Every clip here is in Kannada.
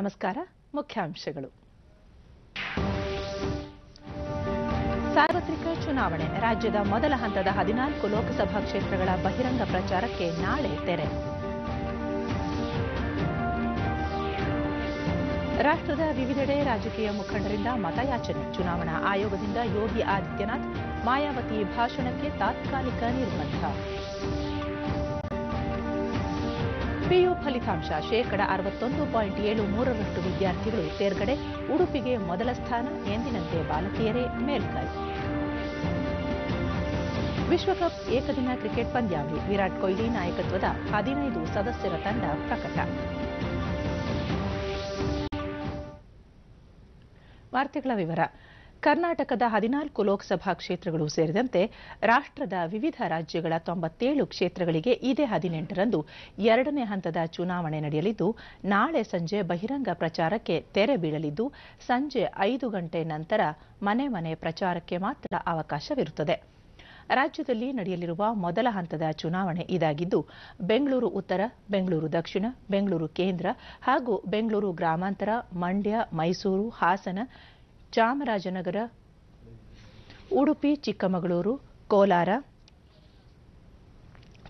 ನಮಸ್ಕಾರ. ಮುಖ್ಯಾಂಶಗಳು. ಸಾರ್ವತ್ರಿಕ ಚುನಾವಣೆ. ರಾಜ್ಯದ ಮೊದಲ ಹಂತದ 14 ಲೋಕಸಭಾ ಕ್ಷೇತ್ರಗಳ ಬಹಿರಂಗ ಪ್ರಚಾರಕ್ಕೆ ನಾಳೆ ತೆರೆ. ರಾಷ್ಟ್ರದ ವಿವಿಧೆಡೆ ರಾಜಕೀಯ ಮುಖಂಡರಿಂದ ಮತಯಾಚನೆ. ಚುನಾವಣಾ ಆಯೋಗದಿಂದ ಯೋಗಿ ಆದಿತ್ಯನಾಥ್, ಮಾಯಾವತಿ ಭಾಷಣಕ್ಕೆ ತಾತ್ಕಾಲಿಕ ನಿರ್ಬಂಧ. ಪಿಯು ಫಲಿತಾಂಶ. 61.73% ವಿದ್ಯಾರ್ಥಿಗಳು ತೇರ್ಗಡೆ. ಉಡುಪಿಗೆ ಮೊದಲ ಸ್ಥಾನ. ಎಂದಿನಂತೆ ಬಾಲಕಿಯರೇ ಮೇಲ್ಕೈ. ವಿಶ್ವಕಪ್ ಏಕದಿನ ಕ್ರಿಕೆಟ್ ಪಂದ್ಯಾವಳಿ. ವಿರಾಟ್ ಕೊಹ್ಲಿ ನಾಯಕತ್ವದ 15 ಸದಸ್ಯರ ತಂಡ ಪ್ರಕಟ. ವಾರ್ತೆಗಳ ವಿವರ. ಕರ್ನಾಟಕದ 14 ಲೋಕಸಭಾ ಕ್ಷೇತ್ರಗಳು ಸೇರಿದಂತೆ ರಾಷ್ಟ್ರದ ವಿವಿಧ ರಾಜ್ಯಗಳ 97 ಕ್ಷೇತ್ರಗಳಿಗೆ ಇದೇ 18ರಂದು ಎರಡನೇ ಹಂತದ ಚುನಾವಣೆ ನಡೆಯಲಿದ್ದು, ನಾಳೆ ಸಂಜೆ ಬಹಿರಂಗ ಪ್ರಚಾರಕ್ಕೆ ತೆರೆ ಬೀಳಲಿದ್ದು, ಸಂಜೆ 5 ಗಂಟೆ ನಂತರ ಮನೆ ಮನೆ ಪ್ರಚಾರಕ್ಕೆ ಮಾತ್ರ ಅವಕಾಶವಿರುತ್ತದೆ. ರಾಜ್ಯದಲ್ಲಿ ನಡೆಯಲಿರುವ ಮೊದಲ ಹಂತದ ಚುನಾವಣೆ ಇದಾಗಿದ್ದು, ಬೆಂಗಳೂರು ಉತ್ತರ, ಬೆಂಗಳೂರು ದಕ್ಷಿಣ, ಬೆಂಗಳೂರು ಕೇಂದ್ರ ಹಾಗೂ ಬೆಂಗಳೂರು ಗ್ರಾಮಾಂತರ, ಮಂಡ್ಯ, ಮೈಸೂರು, ಹಾಸನ, ಚಾಮರಾಜನಗರ, ಉಡುಪಿ, ಚಿಕ್ಕಮಗಳೂರು, ಕೋಲಾರ,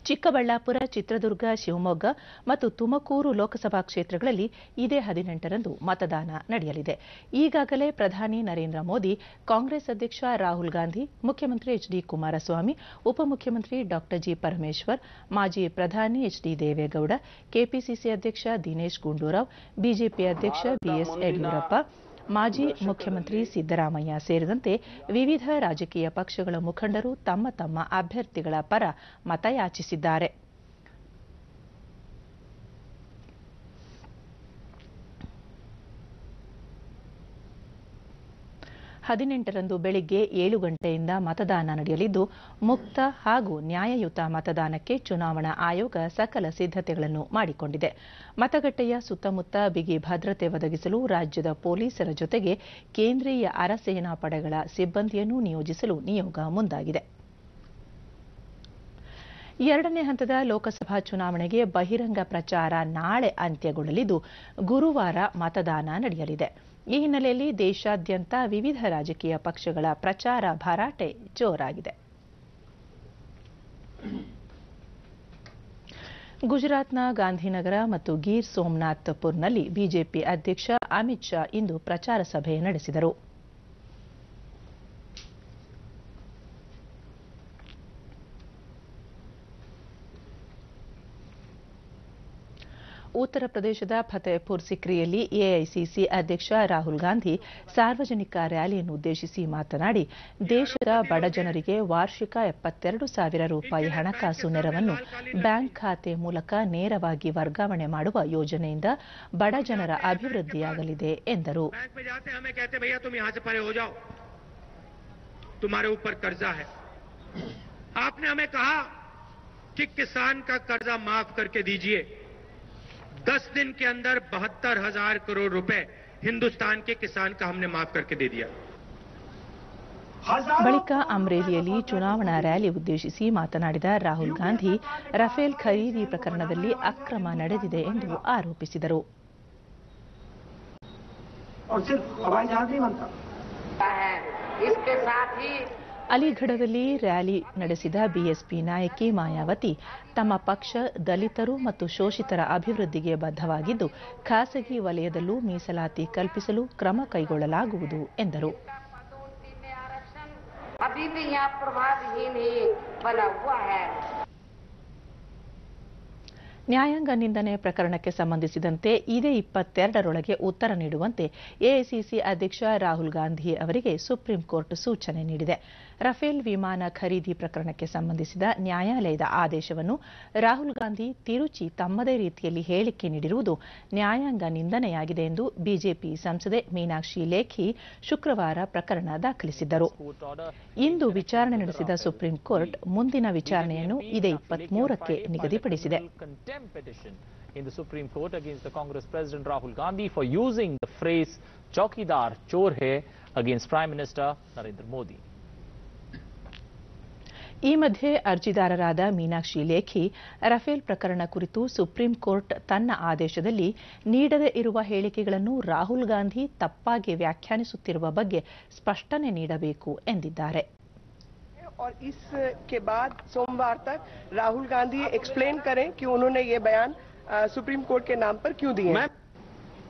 ಚಿಕ್ಕಬಳ್ಳಾಪುರ, ಚಿತ್ರದುರ್ಗ, ಶಿವಮೊಗ್ಗ ಮತ್ತು ತುಮಕೂರು ಲೋಕಸಭಾ ಕ್ಷೇತ್ರಗಳಲ್ಲಿ ಇದೇ 18ರಂದು ಮತದಾನ ನಡೆಯಲಿದೆ. ಈಗಾಗಲೇ ಪ್ರಧಾನಿ ನರೇಂದ್ರ ಮೋದಿ, ಕಾಂಗ್ರೆಸ್ ಅಧ್ಯಕ್ಷ ರಾಹುಲ್ ಗಾಂಧಿ, ಮುಖ್ಯಮಂತ್ರಿ ಎಚ್.ಡಿ. ಕುಮಾರಸ್ವಾಮಿ, ಉಪಮುಖ್ಯಮಂತ್ರಿ ಡಾ. ಜಿ. ಪರಮೇಶ್ವರ್, ಮಾಜಿ ಪ್ರಧಾನಿ ಎಚ್.ಡಿ. ದೇವೇಗೌಡ, ಕೆಪಿಸಿಸಿ ಅಧ್ಯಕ್ಷ ದಿನೇಶ್ ಗುಂಡೂರಾವ್, ಬಿಜೆಪಿ ಅಧ್ಯಕ್ಷ ಬಿಎಸ್ ಯಡಿಯೂರಪ್ಪ, ಮಾಜಿ ಮುಖ್ಯಮಂತ್ರಿ ಸಿದ್ದರಾಮಯ್ಯ ಸೇರಿದಂತೆ ವಿವಿಧ ರಾಜಕೀಯ ಪಕ್ಷಗಳ ಮುಖಂಡರು ತಮ್ಮ ತಮ್ಮ ಅಭ್ಯರ್ಥಿಗಳ ಪರ ಮತಯಾಚಿಸಿದ್ದಾರೆ. ಹದಿನೆಂಟರಂದು ಬೆಳಿಗ್ಗೆ 7 ಗಂಟೆಯಿಂದ ಮತದಾನ ನಡೆಯಲಿದ್ದು, ಮುಕ್ತ ಹಾಗೂ ನ್ಯಾಯಯುತ ಮತದಾನಕ್ಕೆ ಚುನಾವಣಾ ಆಯೋಗ ಸಕಲ ಸಿದ್ಧತೆಗಳನ್ನು ಮಾಡಿಕೊಂಡಿದೆ. ಮತಗಟ್ಟೆಯ ಸುತ್ತಮುತ್ತ ಬಿಗಿ ಭದ್ರತೆ ಒದಗಿಸಲು ರಾಜ್ಯದ ಪೊಲೀಸರ ಜೊತೆಗೆ ಕೇಂದ್ರೀಯ ಅರೆಸೇನಾ ಪಡೆಗಳ ಸಿಬ್ಬಂದಿಯನ್ನು ನಿಯೋಜಿಸಲು ನಿಯೋಗ ಮುಂದಾಗಿದೆ. ಎರಡನೇ ಹಂತದ ಲೋಕಸಭಾ ಚುನಾವಣೆಗೆ ಬಹಿರಂಗ ಪ್ರಚಾರ ನಾಳೆ ಅಂತ್ಯಗೊಳ್ಳಲಿದ್ದು, ಗುರುವಾರ ಮತದಾನ ನಡೆಯಲಿದೆ. ಈ ಹಿನ್ನೆಲೆಯಲ್ಲಿ ದೇಶಾದ್ಯಂತ ವಿವಿಧ ರಾಜಕೀಯ ಪಕ್ಷಗಳ ಪ್ರಚಾರ ಭರಾಟೆ ಜೋರಾಗಿದೆ. ಗುಜರಾತ್ನ ಗಾಂಧಿನಗರ ಮತ್ತು ಗೀರ್ ಸೋಮನಾಥ್ಪುರ್ನಲ್ಲಿ ಬಿಜೆಪಿ ಅಧ್ಯಕ್ಷ ಅಮಿತ್ ಶಾ ಇಂದು ಪ್ರಚಾರ ಸಭೆ ನಡೆಸಿದರು. ಉತ್ತರ ಪ್ರದೇಶದ ಫತೇಪುರ್ ಸಿಕ್ರಿಯಲ್ಲಿ ಎಐಸಿಸಿ ಅಧ್ಯಕ್ಷ ರಾಹುಲ್ ಗಾಂಧಿ ಸಾರ್ವಜನಿಕ ರ್ಯಾಲಿಯನ್ನು ಉದ್ದೇಶಿಸಿ ಮಾತನಾಡಿ, ದೇಶದ ಬಡ ಜನರಿಗೆ ವಾರ್ಷಿಕ 72,000 ರೂಪಾಯಿ ಹಣಕಾಸು ನೆರವನ್ನು ಬ್ಯಾಂಕ್ ಖಾತೆ ಮೂಲಕ ನೇರವಾಗಿ ವರ್ಗಾವಣೆ ಮಾಡುವ ಯೋಜನೆಯಿಂದ ಬಡ ಜನರ ಅಭಿವೃದ್ಧಿಯಾಗಲಿದೆ ಎಂದರು. किसान का कर्जा माफ करके दीजिए. 10 दिन के अंदर 72,000 करोड़ रुपए हिंदुस्तान के किसान का हमने माफ करके दे दिया. ಬಳಿಕ ಅಮ್ರೇಲಿಯಲ್ಲಿ ಚುನಾವಣಾ ರ್ಯಾಲಿ ಉದ್ದೇಶಿಸಿ ಮಾತನಾಡಿದ ರಾಹುಲ್ ಗಾಂಧಿ, ರಫೇಲ್ ಖರೀದಿ ಪ್ರಕರಣದಲ್ಲಿ ಅಕ್ರಮ ನಡೆದಿದೆ ಎಂದು ಆರೋಪಿಸಿದರು. ಅಲಿಗಢದಲ್ಲಿ ರ್ಯಾಲಿ ನಡೆಸಿದ ಬಿಎಸ್ಪಿ ನಾಯಕಿ ಮಾಯಾವತಿ, ತಮ್ಮ ಪಕ್ಷ ದಲಿತರು ಮತ್ತು ಶೋಷಿತರ ಅಭಿವೃದ್ಧಿಗೆ ಬದ್ಧವಾಗಿದ್ದು, ಖಾಸಗಿ ವಲಯದಲ್ಲೂ ಮೀಸಲಾತಿ ಕಲ್ಪಿಸಲು ಕ್ರಮ ಕೈಗೊಳ್ಳಲಾಗುವುದು ಎಂದರು. ನ್ಯಾಯಾಂಗ ನಿಂದನೆ ಪ್ರಕರಣಕ್ಕೆ ಸಂಬಂಧಿಸಿದಂತೆ ಇದೇ 22ರೊಳಗೆ ಉತ್ತರ ನೀಡುವಂತೆ ಎಐಸಿಸಿ ಅಧ್ಯಕ್ಷ ರಾಹುಲ್ ಗಾಂಧಿ ಅವರಿಗೆ ಸುಪ್ರೀಂ ಕೋರ್ಟ್ ಸೂಚನೆ ನೀಡಿದೆ. ರಫೇಲ್ ವಿಮಾನ ಖರೀದಿ ಪ್ರಕರಣಕ್ಕೆ ಸಂಬಂಧಿಸಿದ ನ್ಯಾಯಾಲಯದ ಆದೇಶವನ್ನು ರಾಹುಲ್ ಗಾಂಧಿ ತಿರುಚಿ ತಮ್ಮದೇ ರೀತಿಯಲ್ಲಿ ಹೇಳಿಕೆ ನೀಡಿರುವುದು ನ್ಯಾಯಾಂಗ ನಿಂದನೆಯಾಗಿದೆ ಎಂದು ಬಿಜೆಪಿ ಸಂಸದೆ ಮೀನಾಕ್ಷಿ ಲೇಖಿ ಶುಕ್ರವಾರ ಪ್ರಕರಣ ದಾಖಲಿಸಿದ್ದರು. ಇಂದು ವಿಚಾರಣೆ ನಡೆಸಿದ ಸುಪ್ರೀಂ ಕೋರ್ಟ್ ಮುಂದಿನ ವಿಚಾರಣೆಯನ್ನು ಇದೇ 23ಕ್ಕೆ ನಿಗದಿಪಡಿಸಿದೆ. Petition in the Supreme Court against the Congress President Rahul Gandhi for using the phrase "Chaukidar chor hai" against Prime Minister Narendra Modi. ಈ ಮಧ್ಯೆ ಅರ್ಜಿದಾರರಾದ ಮೀನಾಕ್ಷಿ ಲೇಖಿ ರಫೇಲ್ ಪ್ರಕರಣ ಕುರಿತು ಸುಪ್ರೀಂ ಕೋರ್ಟ್ ತನ್ನ ಆದೇಶದಲ್ಲಿ ನೀಡದೇ ಇರುವ ಹೇಳಿಕೆಗಳನ್ನು ರಾಹುಲ್ ಗಾಂಧಿ ತಪ್ಪಾಗಿ ವ್ಯಾಖ್ಯಾನಿಸುತ್ತಿರುವ ಬಗ್ಗೆ ಸ್ಪಷ್ಟನೆ ನೀಡಬೇಕು ಎಂದಿದ್ದಾರೆ. और इसके बाद सोमवार तक राहुल गांधी एक्सप्लेन करें कि उन्होंने ये बयान सुप्रीम कोर्ट के नाम पर क्यों दिए.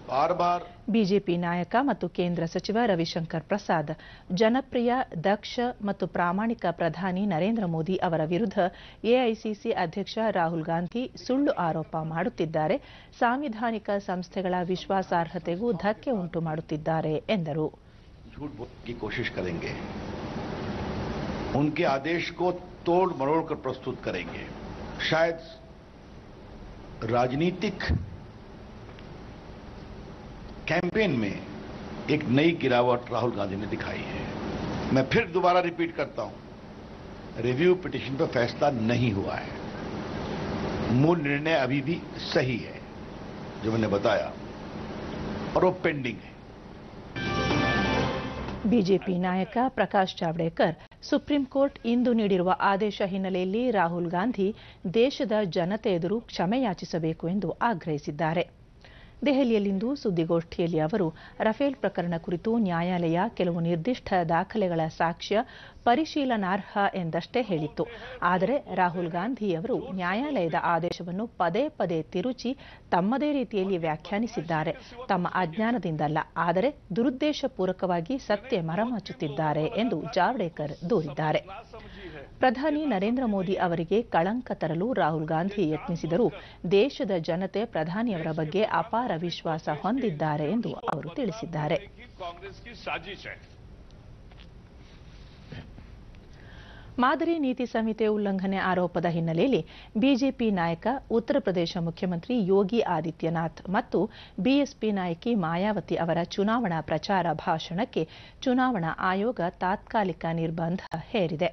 बार ಬಿಜೆಪಿ ನಾಯಕ ಮತ್ತು ಕೇಂದ್ರ ಸಚಿವ ರವಿಶಂಕರ್ ಪ್ರಸಾದ್ ಜನಪ್ರಿಯ, ದಕ್ಷ ಮತ್ತು ಪ್ರಾಮಾಣಿಕ ಪ್ರಧಾನಿ ನರೇಂದ್ರ ಮೋದಿ ಅವರ ವಿರುದ್ಧ ಎಐಸಿಸಿ ಅಧ್ಯಕ್ಷ ರಾಹುಲ್ ಗಾಂಧಿ ಸುಳ್ಳು ಆರೋಪ ಮಾಡುತ್ತಿದ್ದಾರೆ, ಸಾಂವಿಧಾನಿಕ ಸಂಸ್ಥೆಗಳ ವಿಶ್ವಾಸಾರ್ಹತೆಗೂ ಧಕ್ಕೆ ಉಂಟು ಮಾಡುತ್ತಿದ್ದಾರೆ ಎಂದರು. उनके आदेश को तोड़ मरोड़ कर प्रस्तुत करेंगे. शायद राजनीतिक कैंपेन में एक नई गिरावट राहुल गांधी ने दिखाई है. मैं फिर दोबारा रिपीट करता हूं, रिव्यू पिटीशन पर फैसला नहीं हुआ है. मूल निर्णय अभी भी सही है जो मैंने बताया, और वो पेंडिंग है. ಬಿಜೆಪಿ ನಾಯಕ ಪ್ರಕಾಶ್ ಜಾವಡೇಕರ್ ಸುಪ್ರೀಂ ಕೋರ್ಟ್ ಇಂದು ನೀಡಿರುವ ಆದೇಶ ಹಿನ್ನೆಲೆಯಲ್ಲಿ ರಾಹುಲ್ ಗಾಂಧಿ ದೇಶದ ಜನತೆ ಎದುರು ಕ್ಷಮೆಯಾಚಿಸಬೇಕು ಎಂದು ಆಗ್ರಹಿಸಿದ್ದಾರೆ. ದೆಹಲಿಯಲ್ಲಿಂದು ಸುದ್ದಿಗೋಷ್ಠಿಯಲ್ಲಿ ಅವರು ರಫೇಲ್ ಪ್ರಕರಣ ಕುರಿತು ನ್ಯಾಯಾಲಯ ಕೆಲವು ನಿರ್ದಿಷ್ಟ ದಾಖಲೆಗಳ ಸಾಕ್ಷ್ಯ ಪರಿಶೀಲನಾರ್ಹ ಎಂದಷ್ಟೇ ಹೇಳಿತ್ತು. ಆದರೆ ರಾಹುಲ್ ಗಾಂಧಿಯವರು ನ್ಯಾಯಾಲಯದ ಆದೇಶವನ್ನು ಪದೇ ಪದೇ ತಿರುಚಿ ತಮ್ಮದೇ ರೀತಿಯಲ್ಲಿ ವ್ಯಾಖ್ಯಾನಿಸಿದ್ದಾರೆ. ತಮ್ಮ ಅಜ್ಞಾನದಿಂದಲ್ಲ, ಆದರೆ ದುರುದ್ದೇಶಪೂರ್ವಕವಾಗಿ ಸತ್ಯ ಮರೆಮಾಚುತ್ತಿದ್ದಾರೆ ಎಂದು ಜಾವಡೇಕರ್ ದೂರಿದ್ದಾರೆ. ಪ್ರಧಾನಿ ನರೇಂದ್ರ ಮೋದಿ ಅವರಿಗೆ ಕಳಂಕ ತರಲು ರಾಹುಲ್ ಗಾಂಧಿ ಯತ್ನಿಸಿದರೂ ದೇಶದ ಜನತೆ ಪ್ರಧಾನಿಯವರ ಬಗ್ಗೆ ಅಪಾರ ವಿಶ್ವಾಸ ಹೊಂದಿದ್ದಾರೆ ಎಂದು ಅವರು ತಿಳಿಸಿದ್ದಾರೆ. ಮಾದರಿ ನೀತಿ ಸಂಹಿತೆ ಉಲ್ಲಂಘನೆ ಆರೋಪದ ಹಿನ್ನೆಲೆಯಲ್ಲಿ ಬಿಜೆಪಿ ನಾಯಕ, ಉತ್ತರ ಪ್ರದೇಶ ಮುಖ್ಯಮಂತ್ರಿ ಯೋಗಿ ಆದಿತ್ಯನಾಥ್ ಮತ್ತು ಬಿಎಸ್ಪಿ ನಾಯಕಿ ಮಾಯಾವತಿ ಅವರ ಚುನಾವಣಾ ಪ್ರಚಾರ ಭಾಷಣಕ್ಕೆ ಚುನಾವಣಾ ಆಯೋಗ ತಾತ್ಕಾಲಿಕ ನಿರ್ಬಂಧ ಹೇರಿದೆ.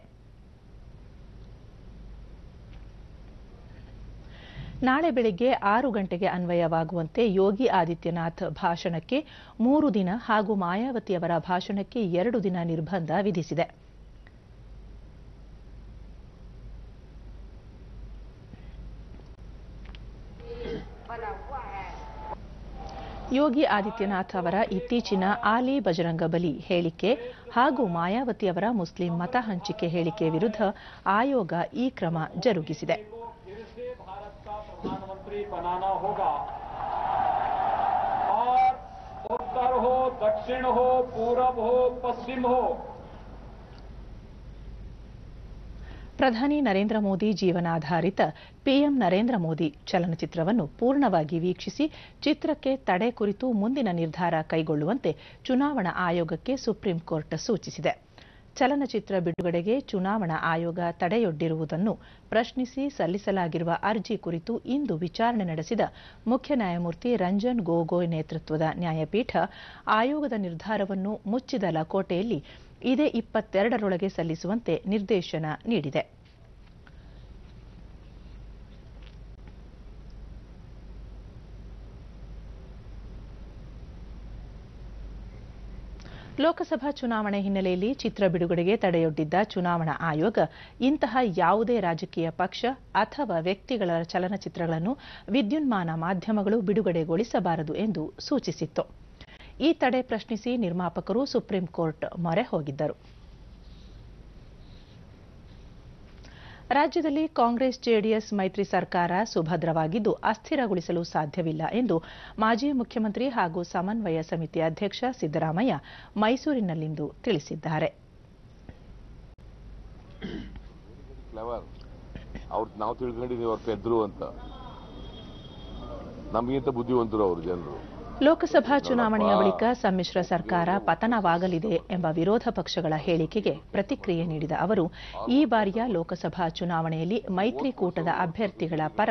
ನಾಳೆ ಬೆಳಗ್ಗೆ 6 ಗಂಟೆಗೆ ಅನ್ವಯವಾಗುವಂತೆ ಯೋಗಿ ಆದಿತ್ಯನಾಥ್ ಭಾಷಣಕ್ಕೆ 3 ದಿನ ಹಾಗೂ ಮಾಯಾವತಿಯವರ ಭಾಷಣಕ್ಕೆ 2 ದಿನ ನಿರ್ಬಂಧ ವಿಧಿಸಿದೆ. ಯೋಗಿ ಆದಿತ್ಯನಾಥ್ ಅವರ ಇತ್ತೀಚಿನ ಆಲಿ ಬಜರಂಗಬಲಿ ಹೇಳಿಕೆ ಹಾಗೂ ಮಾಯಾವತಿಯವರ ಮುಸ್ಲಿಂ ಮತ ಹಂಚಿಕೆ ಹೇಳಿಕೆ ವಿರುದ್ಧ ಆಯೋಗ ಈ ಕ್ರಮ ಜರುಗಿಸಿದೆ. प्रधानमंत्री बनाना होगा और उत्तर हो, दक्षिण हो, पूरब हो, पश्चिम हो. ಪ್ರಧಾನಿ ನರೇಂದ್ರ ಮೋದಿ ಜೀವನಾಧಾರಿತ ಪಿಎಂ ನರೇಂದ್ರ ಮೋದಿ ಚಲನಚಿತ್ರವನ್ನು ಪೂರ್ಣವಾಗಿ ವೀಕ್ಷಿಸಿ ಚಿತ್ರಕ್ಕೆ ತಡೆ ಕುರಿತು ಮುಂದಿನ ನಿರ್ಧಾರ ಕೈಗೊಳ್ಳುವಂತೆ ಚುನಾವಣಾ ಆಯೋಗಕ್ಕೆ ಸುಪ್ರೀಂ ಕೋರ್ಟ್ ಸೂಚಿಸಿದೆ. ಚಲನಚಿತ್ರ ಬಿಡುಗಡೆಗೆ ಚುನಾವಣಾ ಆಯೋಗ ತಡೆಯೊಡ್ಡಿರುವುದನ್ನು ಪ್ರಶ್ನಿಸಿ ಸಲ್ಲಿಸಲಾಗಿರುವ ಅರ್ಜಿ ಕುರಿತು ಇಂದು ವಿಚಾರಣೆ ನಡೆಸಿದ ಮುಖ್ಯ ನ್ಯಾಯಮೂರ್ತಿ ರಂಜನ್ ಗೊಗೊಯ್ ನೇತೃತ್ವದ ನ್ಯಾಯಪೀಠ ಆಯೋಗದ ನಿರ್ಧಾರವನ್ನು ಮುಚ್ಚಿದ ಲಕೋಟೆಯಲ್ಲಿ ಇದೇ 22ರೊಳಗೆ ಸಲ್ಲಿಸುವಂತೆ ನಿರ್ದೇಶನ ನೀಡಿದೆ. ಲೋಕಸಭಾ ಚುನಾವಣೆ ಹಿನ್ನೆಲೆಯಲ್ಲಿ ಚಿತ್ರ ಬಿಡುಗಡೆಗೆ ತಡೆಯೊಡ್ಡಿದ್ದ ಚುನಾವಣಾ ಆಯೋಗ ಇಂತಹ ಯಾವುದೇ ರಾಜಕೀಯ ಪಕ್ಷ ಅಥವಾ ವ್ಯಕ್ತಿಗಳ ಚಲನಚಿತ್ರಗಳನ್ನು ವಿದ್ಯುನ್ಮಾನ ಮಾಧ್ಯಮಗಳು ಬಿಡುಗಡೆಗೊಳಿಸಬಾರದು ಎಂದು ಸೂಚಿಸಿತ್ತು. ಈ ತಡೆ ಪ್ರಶ್ನಿಸಿ ನಿರ್ಮಾಪಕರು ಸುಪ್ರೀಂ ಕೋರ್ಟ್ ಮೊರೆ ಹೋಗಿದ್ದರು. ರಾಜ್ಯದಲ್ಲಿ ಕಾಂಗ್ರೆಸ್ ಜೆಡಿಎಸ್ ಮೈತ್ರಿ ಸರ್ಕಾರ ಸುಭದ್ರವಾಗಿದ್ದು ಅಸ್ಥಿರಗೊಳಿಸಲು ಸಾಧ್ಯವಿಲ್ಲ ಎಂದು ಮಾಜಿ ಮುಖ್ಯಮಂತ್ರಿ ಹಾಗೂ ಸಮನ್ವಯ ಸಮಿತಿ ಅಧ್ಯಕ್ಷ ಸಿದ್ದರಾಮಯ್ಯ ಮೈಸೂರಿನಲ್ಲಿಂದು ತಿಳಿಸಿದ್ದಾರೆ. ನಾವು ತಿಳ್ಕೊಂಡಿದ್ದೀವಿ ಅವ್ರ ಪೆದ್ರು ಅಂತ, ನಮಗಿಂತ ಬುದ್ಧಿವಂತರು ಅವರು ಜನರು. ಲೋಕಸಭಾ ಚುನಾವಣೆಯ ಬಳಿಕ ಸಮ್ಮಿಶ್ರ ಸರ್ಕಾರ ಪತನವಾಗಲಿದೆ ಎಂಬ ವಿರೋಧ ಪಕ್ಷಗಳ ಹೇಳಿಕೆಗೆ ಪ್ರತಿಕ್ರಿಯೆ ನೀಡಿದ ಅವರು, ಈ ಬಾರಿಯ ಲೋಕಸಭಾ ಚುನಾವಣೆಯಲ್ಲಿ ಮೈತ್ರಿಕೂಟದ ಅಭ್ಯರ್ಥಿಗಳ ಪರ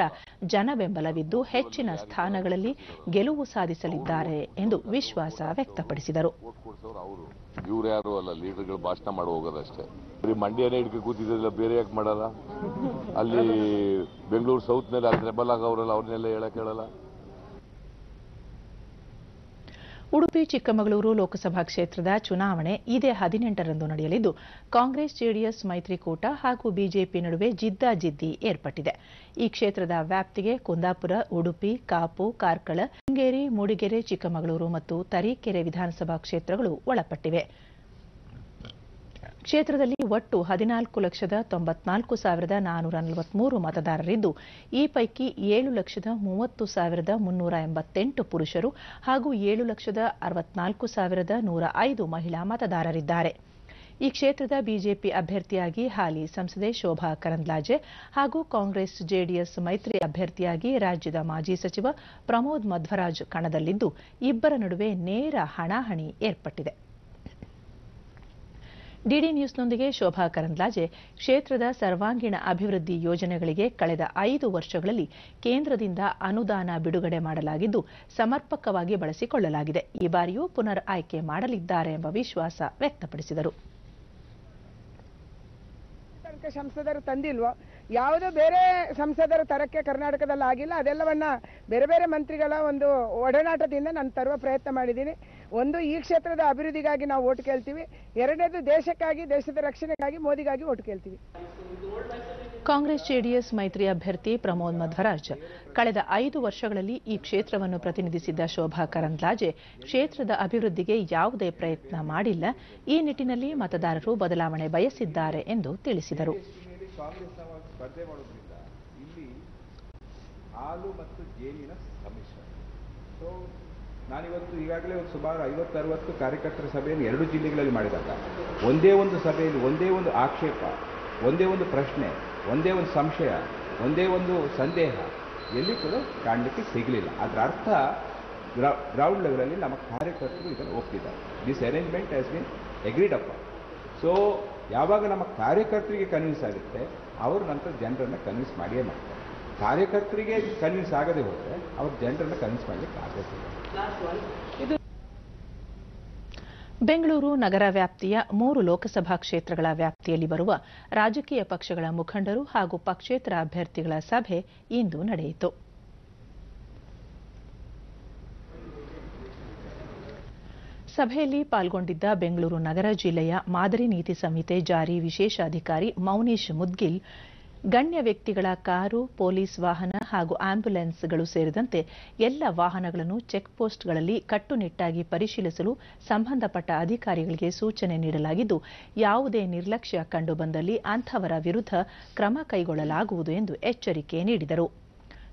ಜನಬೆಂಬಲವಿದ್ದು ಹೆಚ್ಚಿನ ಸ್ಥಾನಗಳಲ್ಲಿ ಗೆಲುವು ಸಾಧಿಸಲಿದ್ದಾರೆ ಎಂದು ವಿಶ್ವಾಸ ವ್ಯಕ್ತಪಡಿಸಿದರು. ಇವ್ರು ಯಾರು ಅಲ್ಲ, ಲೀಡರ್ಗಳು ಭಾಷಣ ಮಾಡಿ ಹೋಗೋದಷ್ಟೇ. ಮಂಡ್ಯನೇ ಹಿಡ್ಕೊಂಡು ಕೂತಿದ್ರಲ್ಲ, ಬೇರೆ ಯಾಕೆ ಮಾಡಲ್ಲ? ಅಲ್ಲಿ ಬೆಂಗಳೂರು ಸೌತ್ ನಲ್ಲಿ ಅಲ್ಲಿ ರೆಬಲ್ ಆಗವ್ರಲ್ಲ, ಅವ್ರನ್ನೆಲ್ಲ ಹೇಳಕ್ ಹೇಳಲ್ಲ. ಉಡುಪಿ ಚಿಕ್ಕಮಗಳೂರು ಲೋಕಸಭಾ ಕ್ಷೇತ್ರದ ಚುನಾವಣೆ ಇದೇ 18ರಂದು ನಡೆಯಲಿದ್ದು ಕಾಂಗ್ರೆಸ್ ಜೆಡಿಎಸ್ ಮೈತ್ರಿಕೂಟ ಹಾಗೂ ಬಿಜೆಪಿ ನಡುವೆ ಜಿದ್ದಾಜಿದ್ದಿ ಏರ್ಪಟ್ಟಿದೆ. ಈ ಕ್ಷೇತ್ರದ ವ್ಯಾಪ್ತಿಗೆ ಕುಂದಾಪುರ, ಉಡುಪಿ, ಕಾಪು, ಕಾರ್ಕಳ, ಶೃಂಗೇರಿ, ಮೂಡಿಗೆರೆ, ಚಿಕ್ಕಮಗಳೂರು ಮತ್ತು ತರೀಕೆರೆ ವಿಧಾನಸಭಾ ಕ್ಷೇತ್ರಗಳು ಒಳಪಟ್ಟಿವೆ. ಕ್ಷೇತ್ರದಲ್ಲಿ ಒಟ್ಟು 14,94,443 ಮತದಾರರಿದ್ದು, ಈ ಪೈಕಿ 7,30,388 ಪುರುಷರು ಹಾಗೂ 7,64,105 ಮಹಿಳಾ ಮತದಾರರಿದ್ದಾರೆ. ಈ ಕ್ಷೇತ್ರದ ಬಿಜೆಪಿ ಅಭ್ಯರ್ಥಿಯಾಗಿ ಹಾಲಿ ಸಂಸದೆ ಶೋಭಾ ಕರಂದ್ಲಾಜೆ ಹಾಗೂ ಕಾಂಗ್ರೆಸ್ ಜೆಡಿಎಸ್ ಮೈತ್ರಿ ಅಭ್ಯರ್ಥಿಯಾಗಿ ರಾಜ್ಯದ ಮಾಜಿ ಸಚಿವ ಪ್ರಮೋದ್ ಮಧ್ವರಾಜ್ ಕಣದಲ್ಲಿದ್ದು, ಇಬ್ಬರ ನಡುವೆ ನೇರ ಹಣಾಹಣಿ ಏರ್ಪಟ್ಟಿದೆ. ಡಿಡಿ ನ್ಯೂಸ್ನೊಂದಿಗೆ ಶೋಭಾ ಕರಂದ್ಲಾಜೆ ಕ್ಷೇತ್ರದ ಸರ್ವಾಂಗೀಣ ಅಭಿವೃದ್ಧಿ ಯೋಜನೆಗಳಿಗೆ ಕಳೆದ 5 ವರ್ಷಗಳಲ್ಲಿ ಕೇಂದ್ರದಿಂದ ಅನುದಾನ ಬಿಡುಗಡೆ ಮಾಡಲಾಗಿದ್ದು ಸಮರ್ಪಕವಾಗಿ ಬಳಸಿಕೊಳ್ಳಲಾಗಿದೆ. ಈ ಬಾರಿಯೂ ಪುನರ್ ಆಯ್ಕೆ ಮಾಡಲಿದ್ದಾರೆ ಎಂಬ ವಿಶ್ವಾಸ ವ್ಯಕ್ತಪಡಿಸಿದರು. ಸಂಸದರು ತಂದಿಲ್ವೋ, ಯಾವುದೋ ಬೇರೆ ಸಂಸದರ ತರಕ್ಕೆ ಕರ್ನಾಟಕದಲ್ಲಿ ಆಗಿಲ್ಲ. ಅದೆಲ್ಲವನ್ನ ಬೇರೆ ಬೇರೆ ಮಂತ್ರಿಗಳ ಒಂದು ಒಡನಾಟದಿಂದ ನಾನು ತರುವ ಪ್ರಯತ್ನ ಮಾಡಿದ್ದೀನಿ. ಒಂದು, ಈ ಕ್ಷೇತ್ರದ ಅಭಿವೃದ್ಧಿಗಾಗಿ ನಾವು ಓಟ್ ಕೇಳ್ತೀವಿ. ಎರಡನೇದು, ದೇಶಕ್ಕಾಗಿ, ದೇಶದ ರಕ್ಷಣೆಗಾಗಿ ಮೋದಿಗಾಗಿ ಓಟ್ ಕೇಳ್ತೀವಿ. ಕಾಂಗ್ರೆಸ್ ಜೆಡಿಎಸ್ ಮೈತ್ರಿ ಅಭ್ಯರ್ಥಿ ಪ್ರಮೋದ್ ಮಧ್ವರಾಜ್ ಕಳೆದ 5 ವರ್ಷಗಳಲ್ಲಿ ಈ ಕ್ಷೇತ್ರವನ್ನು ಪ್ರತಿನಿಧಿಸಿದ್ದ ಶೋಭಾ ಕರಂದ್ಲಾಜೆ ಕ್ಷೇತ್ರದ ಅಭಿವೃದ್ಧಿಗೆ ಯಾವುದೇ ಪ್ರಯತ್ನ ಮಾಡಿಲ್ಲ. ಈ ನಿಟ್ಟಿನಲ್ಲಿ ಮತದಾರರು ಬದಲಾವಣೆ ಬಯಸಿದ್ದಾರೆ ಎಂದು ತಿಳಿಸಿದರು. ಸ್ಪರ್ಧೆ ಮಾಡೋದ್ರಿಂದ ಇಲ್ಲಿ ಹಾಲು ಮತ್ತು ಜೇನಿನ ಸಮ್ಮಿಶ್ರ. ಸೊ ನಾನಿವತ್ತು ಈಗಾಗಲೇ ಒಂದು ಸುಮಾರು 50-60 ಕಾರ್ಯಕರ್ತರ ಸಭೆಯನ್ನು 2 ಜಿಲ್ಲೆಗಳಲ್ಲಿ ಮಾಡಿದಾಗ ಒಂದೇ ಒಂದು ಸಭೆಯಲ್ಲಿ ಒಂದೇ ಒಂದು ಆಕ್ಷೇಪ, ಒಂದೇ ಒಂದು ಪ್ರಶ್ನೆ, ಒಂದೇ ಒಂದು ಸಂಶಯ, ಒಂದೇ ಒಂದು ಸಂದೇಹ ಎಲ್ಲಿ ಕೂಡ ಕಾಣಲಿಕ್ಕೆ ಸಿಗಲಿಲ್ಲ. ಅದರ ಅರ್ಥ ಗ್ರೌಂಡ್ ಲೆವೆಲಲ್ಲಿ ನಮ್ಮ ಕಾರ್ಯಕರ್ತರು ಇದನ್ನು ಒಪ್ಪಿದ್ದಾರೆ. This arrangement has been agreed up. So ಯಾವಾಗ ನಮ್ಮ ಕಾರ್ಯಕರ್ತರಿಗೆ ಕನ್ವಿನ್ಸ್ ಆಗುತ್ತೆ, ಅವರು ನಂತರ ಜನರನ್ನು ಕನ್ವಿನ್ಸ್ ಮಾಡಿಯೇ ಮಾಡ್ತಾರೆ. ಕಾರ್ಯಕರ್ತರಿಗೆ ಕನ್ವಿನ್ಸ್ ಆಗದೆ ಹೋದರೆ ಅವರು ಜನರನ್ನು ಕನ್ವಿನ್ಸ್ ಮಾಡಲಿಕ್ಕೆ ಆಗೋದಿಲ್ಲ. ಬೆಂಗಳೂರು ನಗರ ವ್ಯಾಪ್ತಿಯ 3 ಲೋಕಸಭಾ ಕ್ಷೇತ್ರಗಳ ವ್ಯಾಪ್ತಿಯಲ್ಲಿ ಬರುವ ರಾಜಕೀಯ ಪಕ್ಷಗಳ ಮುಖಂಡರು ಹಾಗೂ ಪಕ್ಷೇತರ ಅಭ್ಯರ್ಥಿಗಳ ಸಭೆ ಇಂದು ನಡೆಯಿತು. ಸಭೆಯಲ್ಲಿ ಪಾಲ್ಗೊಂಡಿದ್ದ ಬೆಂಗಳೂರು ನಗರ ಜಿಲ್ಲೆಯ ಮಾದರಿ ನೀತಿ ಸಂಹಿತೆ ಜಾರಿ ವಿಶೇಷ ಅಧಿಕಾರಿ ಮೌನೀಶ್ ಮುದ್ಗಿಲ್ ಗಣ್ಯ ವ್ಯಕ್ತಿಗಳ ಕಾರು, ಪೊಲೀಸ್ ವಾಹನ ಹಾಗೂ ಆಂಬ್ಯುಲೆನ್ಸ್ಗಳು ಸೇರಿದಂತೆ ಎಲ್ಲ ವಾಹನಗಳನ್ನು ಚೆಕ್ಪೋಸ್ಟ್ಗಳಲ್ಲಿ ಕಟ್ಟುನಿಟ್ಟಾಗಿ ಪರಿಶೀಲಿಸಲು ಸಂಬಂಧಪಟ್ಟ ಅಧಿಕಾರಿಗಳಿಗೆ ಸೂಚನೆ ನೀಡಲಾಗಿದ್ದು, ಯಾವುದೇ ನಿರ್ಲಕ್ಷ್ಯ ಕಂಡುಬಂದಲ್ಲಿ ಅಂಥವರ ವಿರುದ್ಧ ಕ್ರಮ ಕೈಗೊಳ್ಳಲಾಗುವುದು ಎಂದು ಎಚ್ಚರಿಕೆ ನೀಡಿದರು.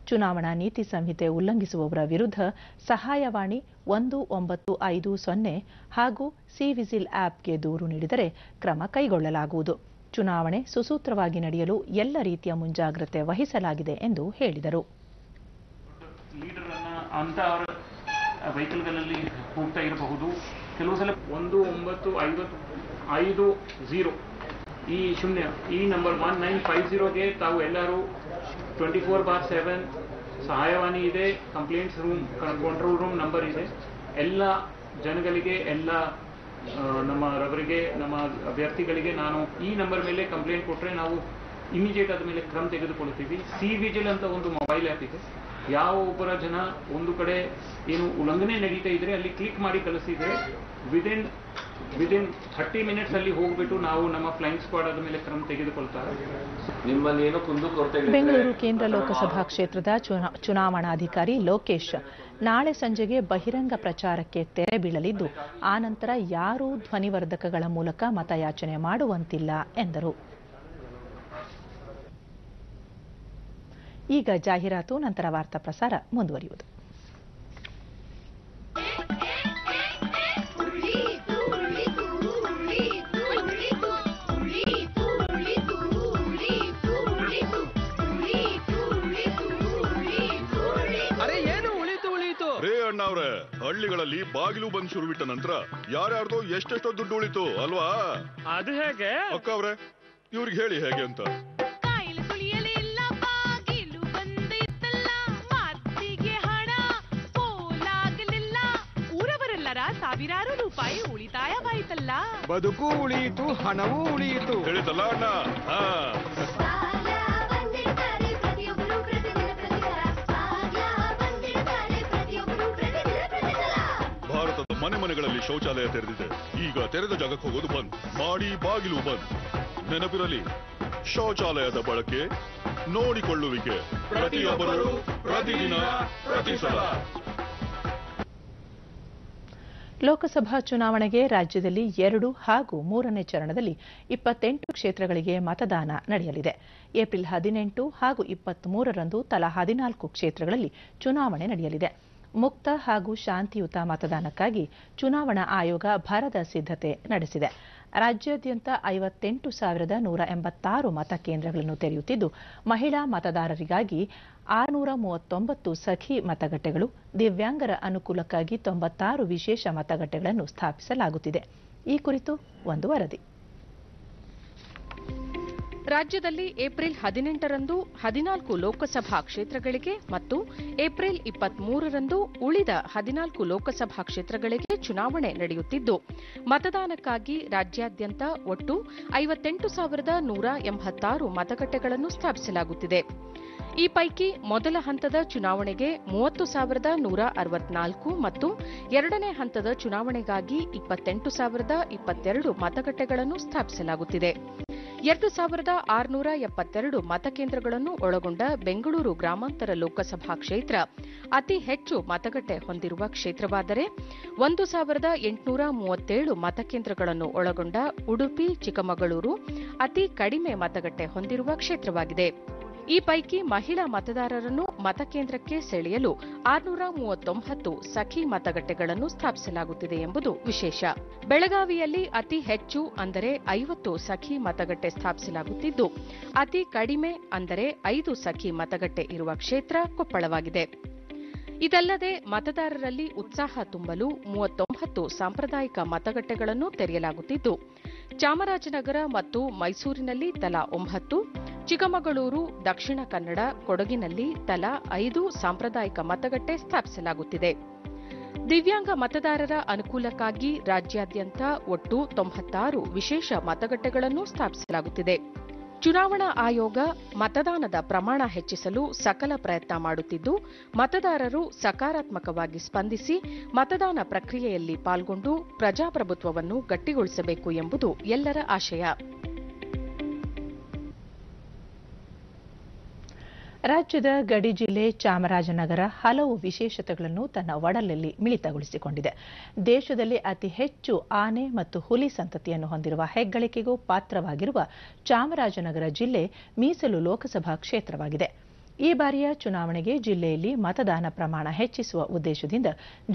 ಚುನಾವಣಾ ನೀತಿ ಸಂಹಿತೆ ಉಲ್ಲಂಘಿಸುವವರ ವಿರುದ್ಧ ಸಹಾಯವಾಣಿ 1950 ಹಾಗೂ ಸಿ-ವಿಜಿಲ್ ಆಪ್ಗೆ ದೂರು ನೀಡಿದರೆ ಕ್ರಮ ಕೈಗೊಳ್ಳಲಾಗುವುದು. ಚುನಾವಣೆ ಸುಸೂತ್ರವಾಗಿ ನಡೆಯಲು ಎಲ್ಲ ರೀತಿಯ ಮುಂಜಾಗ್ರತೆ ವಹಿಸಲಾಗಿದೆ ಎಂದು ಹೇಳಿದರು. ಲೀಡರ್ ಅಂತ ಅವರ ವೆಹಿಕಲ್ಗಳಲ್ಲಿ ಹೋಗ್ತಾ ಇರಬಹುದು. ಕೆಲವು ಸಲ 1950 ಈ ಶೂನ್ಯ ಈ ನಂಬರ್ 1950ಗೆ ತಾವು ಎಲ್ಲರೂ 24/7 ಸಹಾಯವಾಣಿ ಇದೆ, complaints room, control room number ಇದೆ. ಎಲ್ಲ ಜನಗಳಿಗೆ, ಎಲ್ಲ ನಮ್ಮ ಅಭ್ಯರ್ಥಿಗಳಿಗೆ ನಾನು ಈ ನಂಬರ್ ಮೇಲೆ ಕಂಪ್ಲೇಂಟ್ ಕೊಟ್ಟರೆ ನಾವು ಇಮಿಡಿಯೇಟ್ ಅದ ಮೇಲೆ ಕ್ರಮ ತೆಗೆದುಕೊಳ್ತೀವಿ. ಸಿ-ವಿಜಿಲ್ ಅಂತ ಒಂದು ಮೊಬೈಲ್ ಆ್ಯಪ್ ಇದೆ. ಯಾವ ಒಬ್ಬರ ಜನ ಒಂದು ಕಡೆ ಏನು ಉಲ್ಲಂಘನೆ ನಡೀತಾ ಇದ್ರೆ ಅಲ್ಲಿ ಕ್ಲಿಕ್ ಮಾಡಿ ಕಳಿಸಿದ್ರೆ ವಿದಿನ್ 30 ಮಿನಿಟ್ಸ್ ಅಲ್ಲಿ ಹೋಗ್ಬಿಟ್ಟು ನಾವು ನಮ್ಮ ಫ್ಲೈಯಿಂಗ್ ಸ್ಕ್ವಾಡ್ ಆದ ಮೇಲೆ ಕ್ರಮ ತೆಗೆದುಕೊಳ್ತಾರೆ. ಬೆಂಗಳೂರು ಕೇಂದ್ರ ಲೋಕಸಭಾ ಕ್ಷೇತ್ರದ ಚುನಾವಣಾಧಿಕಾರಿ ಲೋಕೇಶ್ ನಾಳೆ ಸಂಜೆಗೆ ಬಹಿರಂಗ ಪ್ರಚಾರಕ್ಕೆ ತೆರೆ ಬೀಳಲಿದ್ದು, ಆನಂತರ ಯಾರೂ ಧ್ವನಿವರ್ಧಕಗಳ ಮೂಲಕ ಮತಯಾಚನೆ ಮಾಡುವಂತಿಲ್ಲ ಎಂದರು. ಈಗ ಜಾಹೀರಾತು, ನಂತರ ವಾರ್ತಾ ಪ್ರಸಾರ ಮುಂದುವರಿಯುವುದು. ಅಣ್ಣವ್ರೆ, ಹಳ್ಳಿಗಳಲ್ಲಿ ಬಾಗಿಲು ಬಂದ್ ಶುರು ಬಿಟ್ಟ ನಂತರ ಯಾರ್ಯಾರ್ದೋ ಎಷ್ಟೆಷ್ಟೋ ದುಡ್ಡು ಉಳಿತು ಅಲ್ವಾ? ಅದು ಹೇಗೆ ಅಕ್ಕ ಅವ್ರೆ, ಇವ್ರಿಗೆ ಹೇಳಿ ಹೇಗೆ ಅಂತ. ಊರವರೆಲ್ಲರ ಸಾವಿರಾರು ರೂಪಾಯಿ ಉಳಿತಾಯವಾಯಿತಲ್ಲ. ಬದುಕು ಉಳಿಯಿತು, ಹಣವೂ ಉಳಿಯಿತು. ಹೇಳಿತಲ್ಲ ಅಣ್ಣ. ಭಾರತದ ಮನೆ ಮನೆಗಳಲ್ಲಿ ಶೌಚಾಲಯ ತೆರೆದಿದೆ. ಈಗ ತೆರೆದ ಜಾಗಕ್ಕೆ ಹೋಗೋದು ಬಂದ್ ಮಾಡಿ, ಬಾಗಿಲು ಬಂದ್. ನೆನಪಿರಲಿ, ಶೌಚಾಲಯದ ಬಳಕೆ ನೋಡಿಕೊಳ್ಳುವಿಕೆ ಪ್ರತಿಯೊಬ್ಬರು ಪ್ರತಿದಿನ ಪ್ರತಿ ಸಲ. ಲೋಕಸಭಾ ಚುನಾವಣೆಗೆ ರಾಜ್ಯದಲ್ಲಿ 2 ಹಾಗೂ 3ನೇ ಚರಣದಲ್ಲಿ 28 ಕ್ಷೇತ್ರಗಳಿಗೆ ಮತದಾನ ನಡೆಯಲಿದೆ. ಏಪ್ರಿಲ್ 18 ಹಾಗೂ 23ರಂದು ತಲಾ 14 ಕ್ಷೇತ್ರಗಳಲ್ಲಿ ಚುನಾವಣೆ ನಡೆಯಲಿದೆ. ಮುಕ್ತ ಹಾಗೂ ಶಾಂತಿಯುತ ಮತದಾನಕ್ಕಾಗಿ ಚುನಾವಣಾ ಆಯೋಗ ಭರದ ಸಿದ್ಧತೆ ನಡೆಸಿದೆ. ರಾಜ್ಯಾದ್ಯಂತ 58,186 ಮತಕೇಂದ್ರಗಳನ್ನು ತೆರೆಯುತ್ತಿದ್ದು, ಮಹಿಳಾ ಮತದಾರರಿಗಾಗಿ 639 ಸಖಿ ಮತಗಟ್ಟೆಗಳು, ದಿವ್ಯಾಂಗರ ಅನುಕೂಲಕ್ಕಾಗಿ 96 ವಿಶೇಷ ಮತಗಟ್ಟೆಗಳನ್ನು ಸ್ಥಾಪಿಸಲಾಗುತ್ತಿದೆ. ಈ ಕುರಿತು ಒಂದು ವರದಿ. ರಾಜ್ಯದಲ್ಲಿ ಏಪ್ರಿಲ್ 18ರಂದು 14 ಲೋಕಸಭಾ ಕ್ಷೇತ್ರಗಳಿಗೆ ಮತ್ತು ಏಪ್ರಿಲ್ 23ರಂದು ಉಳಿದ 14 ಲೋಕಸಭಾ ಕ್ಷೇತ್ರಗಳಿಗೆ ಚುನಾವಣೆ ನಡೆಯುತ್ತಿದ್ದು, ಮತದಾನಕ್ಕಾಗಿ ರಾಜ್ಯಾದ್ಯಂತ ಒಟ್ಟು 58,186 ಮತಗಟ್ಟೆಗಳನ್ನು ಸ್ಥಾಪಿಸಲಾಗುತ್ತಿದೆ. ಈ ಪೈಕಿ ಮೊದಲ ಹಂತದ ಚುನಾವಣೆಗೆ 30,164 ಮತ್ತು ಎರಡನೇ ಹಂತದ ಚುನಾವಣೆಗಾಗಿ 28,022 ಮತಗಟ್ಟೆಗಳನ್ನು ಸ್ಥಾಪಿಸಲಾಗುತ್ತಿದೆ. 2,672 ಮತಕೇಂದ್ರಗಳನ್ನು ಒಳಗೊಂಡ ಬೆಂಗಳೂರು ಗ್ರಾಮಾಂತರ ಲೋಕಸಭಾ ಕ್ಷೇತ್ರ ಅತಿ ಹೆಚ್ಚು ಮತಗಟ್ಟೆ ಹೊಂದಿರುವ ಕ್ಷೇತ್ರವಾದರೆ, 1,837 ಮತಕೇಂದ್ರಗಳನ್ನು ಒಳಗೊಂಡ ಉಡುಪಿ ಚಿಕ್ಕಮಗಳೂರು ಅತಿ ಕಡಿಮೆ ಮತಗಟ್ಟೆ ಹೊಂದಿರುವ ಕ್ಷೇತ್ರವಾಗಿದೆ. ಈ ಪೈಕಿ ಮಹಿಳಾ ಮತದಾರರನ್ನು ಮತಕೇಂದ್ರಕ್ಕೆ ಸೆಳೆಯಲು 639 ಸಖಿ ಮತಗಟ್ಟೆಗಳನ್ನು ಸ್ಥಾಪಿಸಲಾಗುತ್ತಿದೆ ಎಂಬುದು ವಿಶೇಷ. ಬೆಳಗಾವಿಯಲ್ಲಿ ಅತಿ ಹೆಚ್ಚು ಅಂದರೆ 50 ಸಖಿ ಮತಗಟ್ಟೆ ಸ್ಥಾಪಿಸಲಾಗುತ್ತಿದ್ದು, ಅತಿ ಕಡಿಮೆ ಅಂದರೆ 5 ಸಖಿ ಮತಗಟ್ಟೆ ಇರುವ ಕ್ಷೇತ್ರ ಕೊಪ್ಪಳವಾಗಿದೆ. ಇದಲ್ಲದೆ ಮತದಾರರಲ್ಲಿ ಉತ್ಸಾಹ ತುಂಬಲು 39 ಸಾಂಪ್ರದಾಯಿಕ ಮತಗಟ್ಟೆಗಳನ್ನು ತೆರೆಯಲಾಗುತ್ತಿದ್ದು, ಚಾಮರಾಜನಗರ ಮತ್ತು ಮೈಸೂರಿನಲ್ಲಿ ತಲಾ 9, ಚಿಕ್ಕಮಗಳೂರು, ದಕ್ಷಿಣ ಕನ್ನಡ, ಕೊಡಗಿನಲ್ಲಿ ತಲಾ 5 ಸಾಂಪ್ರದಾಯಿಕ ಮತಗಟ್ಟೆ ಸ್ಥಾಪಿಸಲಾಗುತ್ತಿದೆ. ದಿವ್ಯಾಂಗ ಮತದಾರರ ಅನುಕೂಲಕ್ಕಾಗಿ ರಾಜ್ಯಾದ್ಯಂತ ಒಟ್ಟು 96 ವಿಶೇಷ ಮತಗಟ್ಟೆಗಳನ್ನು ಸ್ಥಾಪಿಸಲಾಗುತ್ತಿದೆ. ಚುನಾವಣಾ ಆಯೋಗ ಮತದಾನದ ಪ್ರಮಾಣ ಹೆಚ್ಚಿಸಲು ಸಕಲ ಪ್ರಯತ್ನ ಮಾಡುತ್ತಿದ್ದು, ಮತದಾರರು ಸಕಾರಾತ್ಮಕವಾಗಿ ಸ್ಪಂದಿಸಿ ಮತದಾನ ಪ್ರಕ್ರಿಯೆಯಲ್ಲಿ ಪಾಲ್ಗೊಂಡು ಪ್ರಜಾಪ್ರಭುತ್ವವನ್ನು ಗಟ್ಟಿಗೊಳಿಸಬೇಕು ಎಂಬುದು ಎಲ್ಲರ ಆಶಯ. ರಾಜ್ಯದ ಗಡಿ ಜಿಲ್ಲೆ ಚಾಮರಾಜನಗರ ಹಲವು ವಿಶೇಷತೆಗಳನ್ನು ತನ್ನ ಒಡಲಲ್ಲಿ ಮಿಳಿತಗೊಳಿಸಿಕೊಂಡಿದೆ. ದೇಶದಲ್ಲಿ ಅತಿ ಹೆಚ್ಚು ಆನೆ ಮತ್ತು ಹುಲಿ ಸಂತತಿಯನ್ನು ಹೊಂದಿರುವ ಹೆಗ್ಗಳಿಕೆಗೂ ಪಾತ್ರವಾಗಿರುವ ಚಾಮರಾಜನಗರ ಜಿಲ್ಲೆ ಮೀಸಲು ಲೋಕಸಭಾ ಕ್ಷೇತ್ರವಾಗಿದೆ. ಈ ಬಾರಿಯ ಚುನಾವಣೆಗೆ ಜಿಲ್ಲೆಯಲ್ಲಿ ಮತದಾನ ಪ್ರಮಾಣ ಹೆಚ್ಚಿಸುವ ಉದ್ದೇಶದಿಂದ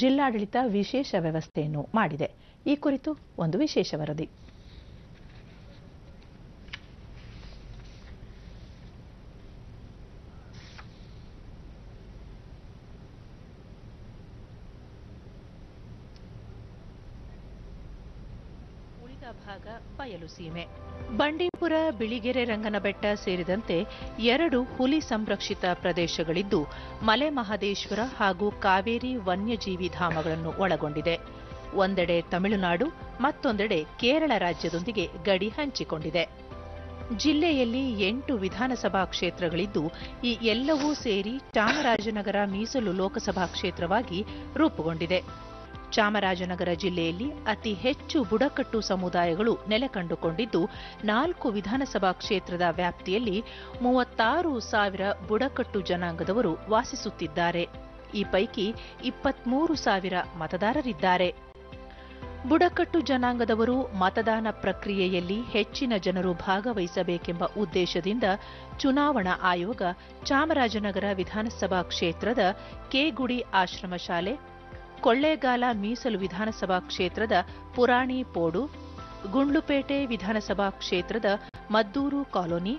ಜಿಲ್ಲಾಡಳಿತ ವಿಶೇಷ ವ್ಯವಸ್ಥೆಯನ್ನು ಮಾಡಿದೆ. ಈ ಕುರಿತು ಒಂದು ವಿಶೇಷ ವರದಿ. ಭಾಗ ಬಯಲು ಸೀಮೆ. ಬಂಡೀಪುರ, ಬಿಳಿಗೆರೆ ರಂಗನಬೆಟ್ಟ ಸೇರಿದಂತೆ 2 ಹುಲಿ ಸಂರಕ್ಷಿತ ಪ್ರದೇಶಗಳಿದ್ದು, ಮಲೆ ಮಹದೇಶ್ವರ ಹಾಗೂ ಕಾವೇರಿ ವನ್ಯಜೀವಿ ಧಾಮಗಳನ್ನು ಒಳಗೊಂಡಿದೆ. ಒಂದೆಡೆ ತಮಿಳುನಾಡು, ಮತ್ತೊಂದೆಡೆ ಕೇರಳ ರಾಜ್ಯದೊಂದಿಗೆ ಗಡಿ ಹಂಚಿಕೊಂಡಿದೆ. ಜಿಲ್ಲೆಯಲ್ಲಿ 8 ವಿಧಾನಸಭಾ ಕ್ಷೇತ್ರಗಳಿದ್ದು, ಈ ಎಲ್ಲವೂ ಸೇರಿ ಚಾಮರಾಜನಗರ ಮೀಸಲು ಲೋಕಸಭಾ ಕ್ಷೇತ್ರವಾಗಿ ರೂಪುಗೊಂಡಿದೆ. ಚಾಮರಾಜನಗರ ಜಿಲ್ಲೆಯಲ್ಲಿ ಅತಿ ಹೆಚ್ಚು ಬುಡಕಟ್ಟು ಸಮುದಾಯಗಳು ನೆಲೆಕಂಡುಕೊಂಡಿದ್ದು, 4 ವಿಧಾನಸಭಾ ಕ್ಷೇತ್ರದ ವ್ಯಾಪ್ತಿಯಲ್ಲಿ 36,000 ಬುಡಕಟ್ಟು ಜನಾಂಗದವರು ವಾಸಿಸುತ್ತಿದ್ದಾರೆ. ಈ ಪೈಕಿ 23,000 ಮತದಾರರಿದ್ದಾರೆ. ಬುಡಕಟ್ಟು ಜನಾಂಗದವರು ಮತದಾನ ಪ್ರಕ್ರಿಯೆಯಲ್ಲಿ ಹೆಚ್ಚಿನ ಜನರು ಭಾಗವಹಿಸಬೇಕೆಂಬ ಉದ್ದೇಶದಿಂದ ಚುನಾವಣಾ ಆಯೋಗ ಚಾಮರಾಜನಗರ ವಿಧಾನಸಭಾ ಕ್ಷೇತ್ರದ ಕೆಗುಡಿ ಆಶ್ರಮ ಶಾಲೆ, ಕೊಳ್ಳೇಗಾಲ ಮೀಸಲು ವಿಧಾನಸಭಾ ಕ್ಷೇತ್ರದ ಪುರಾಣಿ ಪೋಡು, ಗುಂಡ್ಲುಪೇಟೆ ವಿಧಾನಸಭಾ ಕ್ಷೇತ್ರದ ಮದ್ದೂರು ಕಾಲೋನಿ,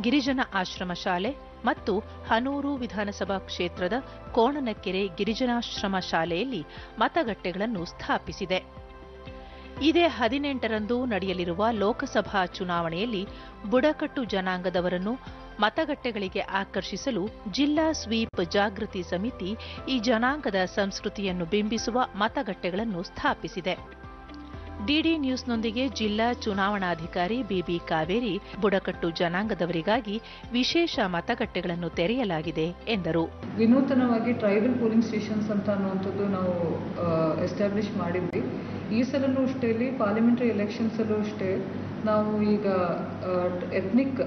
ಗಿರಿಜನ ಆಶ್ರಮ ಶಾಲೆ ಮತ್ತು ಹನೂರು ವಿಧಾನಸಭಾ ಕ್ಷೇತ್ರದ ಕೋಣನಕೆರೆ ಗಿರಿಜನಾಶ್ರಮ ಶಾಲೆಯಲ್ಲಿ ಮತಗಟ್ಟೆಗಳನ್ನು ಸ್ಥಾಪಿಸಿದೆ. ಇದೇ 18ರಂದು ನಡೆಯಲಿರುವ ಲೋಕಸಭಾ ಚುನಾವಣೆಯಲ್ಲಿ ಬುಡಕಟ್ಟು ಜನಾಂಗದವರನ್ನು ಮತಗಟ್ಟೆಗಳಿಗೆ ಆಕರ್ಷಿಸಲು ಜಿಲ್ಲಾ ಸ್ವೀಪ್ ಜಾಗೃತಿ ಸಮಿತಿ ಈ ಜನಾಂಗದ ಸಂಸ್ಕೃತಿಯನ್ನು ಬಿಂಬಿಸುವ ಮತಗಟ್ಟೆಗಳನ್ನು ಸ್ಥಾಪಿಸಿದೆ. ಡಿಡಿ ನ್ಯೂಸ್ನೊಂದಿಗೆ ಜಿಲ್ಲಾ ಚುನಾವಣಾಧಿಕಾರಿ ಬಿಬಿ ಕಾವೇರಿ ಬುಡಕಟ್ಟು ಜನಾಂಗದವರಿಗಾಗಿ ವಿಶೇಷ ಮತಗಟ್ಟೆಗಳನ್ನು ತೆರೆಯಲಾಗಿದೆ ಎಂದರು. ವಿನೂತನವಾಗಿ ಟ್ರೈಬಲ್ ಪೋಲಿಂಗ್ ಸ್ಟೇಷನ್ಸ್ ಅಂತ ಅನ್ನುವಂಥದ್ದು ನಾವು ಎಸ್ಟಾಬ್ಲಿಷ್ ಮಾಡಿದ್ವಿ. ಈ ಸಲನೂ ಅಷ್ಟೇ ಪಾರ್ಲಿಮೆಂಟರಿ ಎಲೆಕ್ಷನ್ಸ್ ಅಲ್ಲೂ ಅಷ್ಟೇ ನಾವು ಈಗ ಎಥ್ನಿಕ್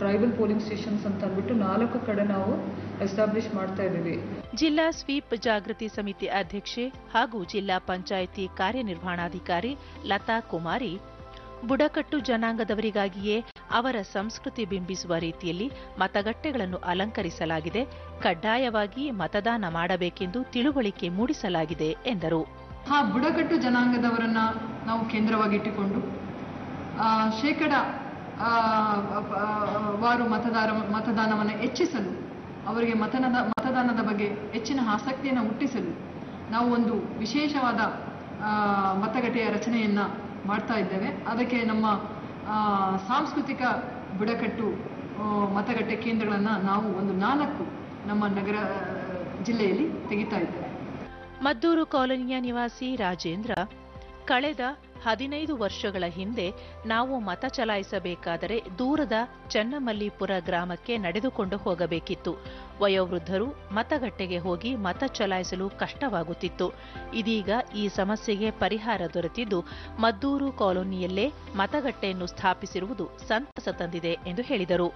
ಟ್ರೈಬಲ್ ಪೋಲಿಂಗ್ ಸ್ಟೇಷನ್ಸ್ ಅಂತ ಅಂದ್ಬಿಟ್ಟು 4 ಕಡೆ ನಾವು ಎಸ್ಟಾಬ್ಲಿಷ್ ಮಾಡ್ತಾ ಇದ್ದೀವಿ. ಜಿಲ್ಲಾ ಸ್ವೀಪ್ ಜಾಗೃತಿ ಸಮಿತಿ ಅಧ್ಯಕ್ಷೆ ಹಾಗೂ ಜಿಲ್ಲಾ ಪಂಚಾಯಿತಿ ಕಾರ್ಯನಿರ್ವಹಣಾಧಿಕಾರಿ ಲತಾ ಕುಮಾರಿ, ಬುಡಕಟ್ಟು ಜನಾಂಗದವರಿಗಾಗಿಯೇ ಅವರ ಸಂಸ್ಕೃತಿ ಬಿಂಬಿಸುವ ರೀತಿಯಲ್ಲಿ ಮತಗಟ್ಟೆಗಳನ್ನು ಅಲಂಕರಿಸಲಾಗಿದೆ, ಕಡ್ಡಾಯವಾಗಿ ಮತದಾನ ಮಾಡಬೇಕೆಂದು ತಿಳುವಳಿಕೆ ಮೂಡಿಸಲಾಗಿದೆ ಎಂದರು. ಬುಡಕಟ್ಟು ಜನಾಂಗದವರನ್ನ ನಾವು ಕೇಂದ್ರವಾಗಿಟ್ಟುಕೊಂಡು ಶೇಕಡ ವಾರು ಮತದಾನವನ್ನು ಹೆಚ್ಚಿಸಲು, ಅವರಿಗೆ ಮತದಾನದ ಬಗ್ಗೆ ಹೆಚ್ಚಿನ ಆಸಕ್ತಿಯನ್ನು ಹುಟ್ಟಿಸಲು ನಾವು ಒಂದು ವಿಶೇಷವಾದ ಮತಗಟ್ಟೆಯ ರಚನೆಯನ್ನು ಮಾಡ್ತಾ ಇದ್ದೇವೆ. ಅದಕ್ಕೆ ನಮ್ಮ ಸಾಂಸ್ಕೃತಿಕ ಬುಡಕಟ್ಟು ಮತಗಟ್ಟೆ ಕೇಂದ್ರಗಳನ್ನು ನಾವು ಒಂದು 4 ನಮ್ಮ ನಗರ ಜಿಲ್ಲೆಯಲ್ಲಿ ತೆಗಿತಾ ಇದ್ದೇವೆ. ಮದ್ದೂರು ಕಾಲೋನಿಯ ನಿವಾಸಿ ರಾಜೇಂದ್ರ, ಕಳೆದ 15 ವರ್ಷಗಳ ಹಿಂದೆ ನಾವು ಮತ ಚಲಾಯಿಸಬೇಕಾದರೆ ದೂರದ ಚನ್ನಮಲ್ಲಿಪುರ ಗ್ರಾಮಕ್ಕೆ ನಡೆದುಕೊಂಡು ಹೋಗಬೇಕಿತ್ತು. ವಯೋವೃದ್ಧರು ಮತಗಟ್ಟೆಗೆ ಹೋಗಿ ಮತ ಚಲಾಯಿಸಲು ಕಷ್ಟವಾಗುತ್ತಿತ್ತು. ಇದೀಗ ಈ ಸಮಸ್ಯೆಗೆ ಪರಿಹಾರ ದೊರೆತಿದ್ದು ಮದ್ದೂರು ಕಾಲೋನಿಯಲ್ಲೇ ಮತಗಟ್ಟೆಯನ್ನು ಸ್ಥಾಪಿಸಿರುವುದು ಸಂತಸ ತಂದಿದೆ ಎಂದು ಹೇಳಿದರು.